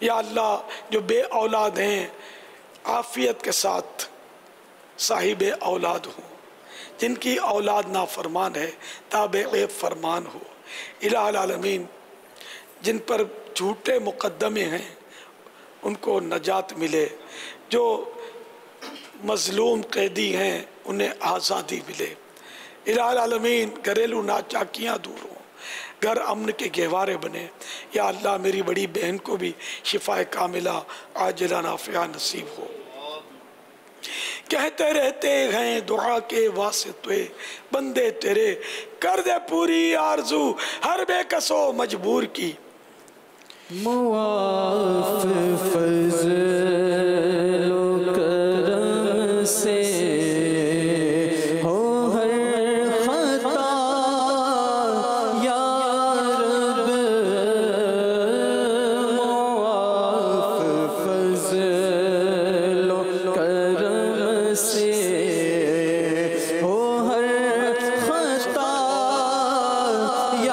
یا اللہ جو بے اولاد ہیں عافیت کے ساتھ صاحب اولاد ہوں، جن کی اولاد نافرمان ہے تابع فرمان ہو۔ الہ العالمین جن پر جھوٹے مقدمے ہیں ان کو نجات ملے، جو مظلوم قیدی ہیں انہیں آزادی ملے۔ الہ العالمین گھریلو ناچاکیاں دور ہوں، گھر امن کے گہوارے بنے۔ یا اللہ میری بڑی بہن کو بھی شفا کاملہ عاجلہ نافعہ نصیب ہو۔ کہتے رہتے ہیں دعا کے واسطے بندے تیرے، کر دے پوری آرزو ہر بے کس و مجبور کی۔ معاف فضل و کرم سے ہو ہر خطا یا رب، معاف فضل و کرم سے ہو ہر خطا یا رب،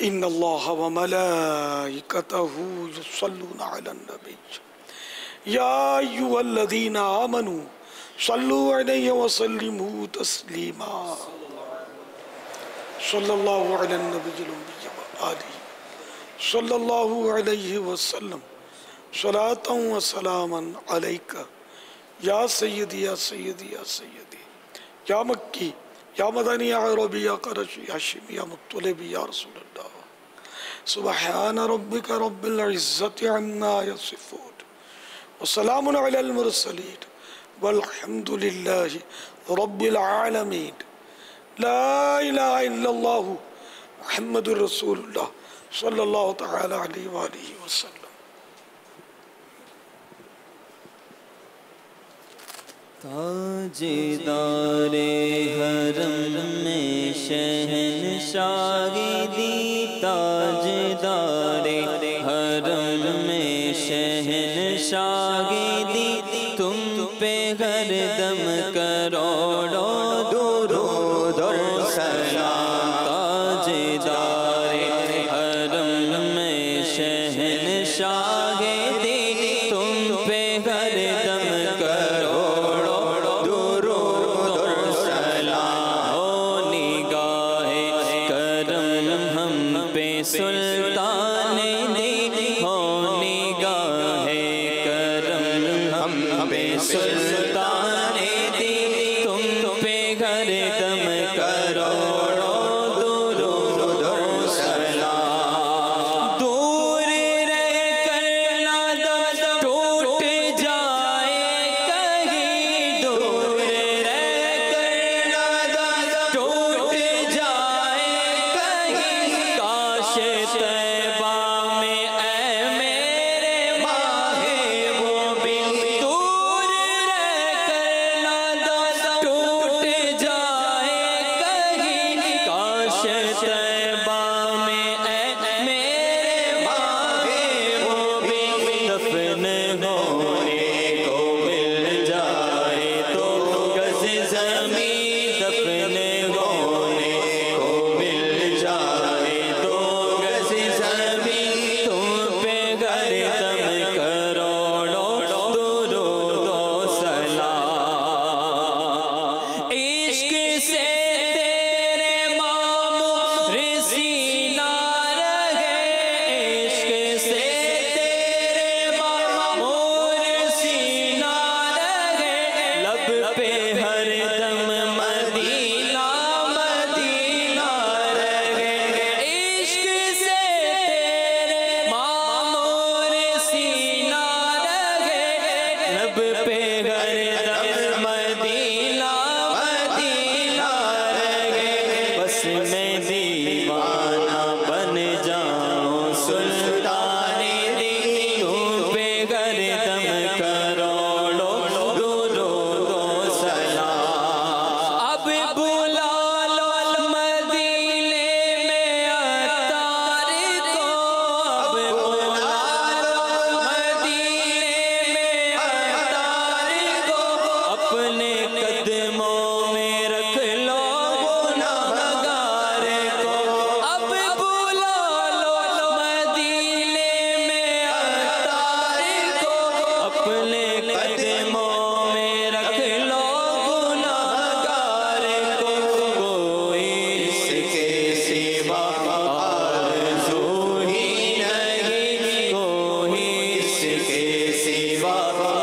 ان اللہ وملائکتہ یصلون علی النبی یا ایھا الذین آمنوا صلوا علیہ وسلموا تسلیما صلی اللہ علی النبی الأمی وآلہ صلی اللہ علیہ وسلم صلاة و سلاما علیکہ یا سیدی یا سیدی یا سیدی یا مکی یا مدنی یا عربی یا قرشی یا شمی یا مطلبی یا رسول اللہ سبحان ربک رب العزت عما یصفون وسلام علی المرسلین والحمد للہ رب العالمین لا الہ الا اللہ محمد الرسول اللہ صلی اللہ تعالی علیہ وآلہ وسلم۔ تاجدار حرم میں شہنشاہی دی، تاجدار حرم میں شہنشاہی دی، تم پہ ہر دم کروڑوں درود اور سلام۔ تاجدار حرم میں شہنشاہی دی، تم پہ ہر دم کروڑوں درود اور سلام۔ ہو نگاہ کرم ہم پہ سلطان دی، ہو نگاہ کرم ہم پہ سلطان دی، تم پہ ہر دم کروڑوں درود اور سلام۔ دور رہ کر نہ دم ٹوٹ جائے کہیں، دور رہ کر نہ دم ٹوٹ جائے کہیں، کاش طیبہ میں اے میرے ماہ وہ بھی، دور رہ کر نہ دم ٹوٹ جائے کہیں، کاش طیبہ میں اے میرے ماہ وہ بھی، دفن ہونے کو مل جائے تو گز زمین، دفن ہونے کو مل جائے تو گز زمین، تم پہ ہر دم کروڑوں درود و سلام۔ عشق سے تیرے معمور سینہ رہے، عشق سے تیرے معمور سینہ رہے، لب پہ ہر دم مدینہ مدینہ رہے، عشق سے تیرے معمور سینہ رہے، لب پہ ہر دم مدینہ مدینہ رہے، بس میں دیوانہ بن جاؤں سلطان دی، تم پہ ہر دم کروڑوں درود و سلام۔ اب بلا لو مدینے میں عطار کو، اب بلا لو مدینے میں عطار کو، اپنے قدموں میں رکھ لو گناہگار کو، اب بلا لو مدینے میں عطار کو، اپنے قدموں میں رکھ لو گناہگار کو، کوئی اس کے سوا آرزو ہی نہیں، کوئی اس کے سوا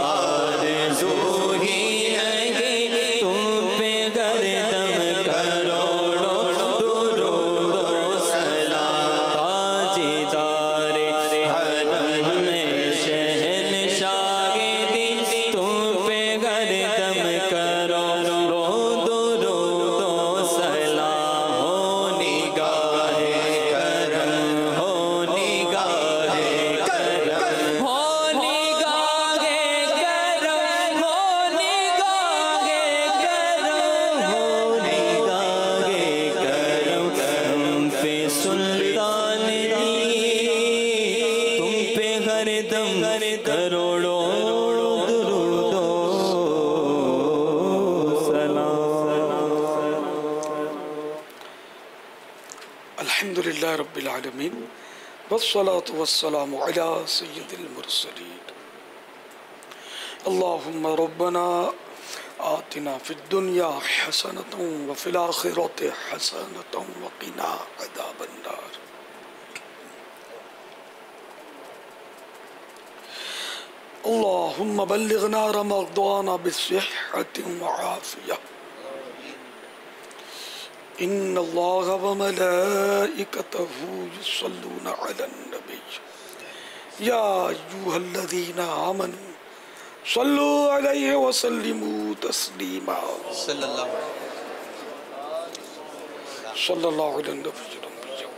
آرزو ہی نہیں، تم پہ ہر دم کروڑوں درود و سلام۔ تاجدار حرم میں شہنشاہی دی، تم پہ ہر دم کروڑوں درود و سلام۔ ہو نگاہ کرم، ہو نگاہ کرم، ہو نگاہ کرم، ہو نگاہ کرم، ہو نگاہ کرم، ہم پہ سلطان دی، تم پہ ہر دم کروڑوں درود و سلام۔ الحمد للہ رب العالمین، والصلاة والسلام علی سید المرسلین۔ اللہم ربنا آتنا فی الدنیا حسنة وفی الآخرة حسنة وقنا عذاب النار۔ اللہم بلغنا رمضان بصحة وعافیہ۔ ان اللہ وملائکتہ یصلون علی النبی یا ایہا الذین آمنوا صلو علیہ وسلموا تسلیما۔ صلی اللہ علیہ وسلم۔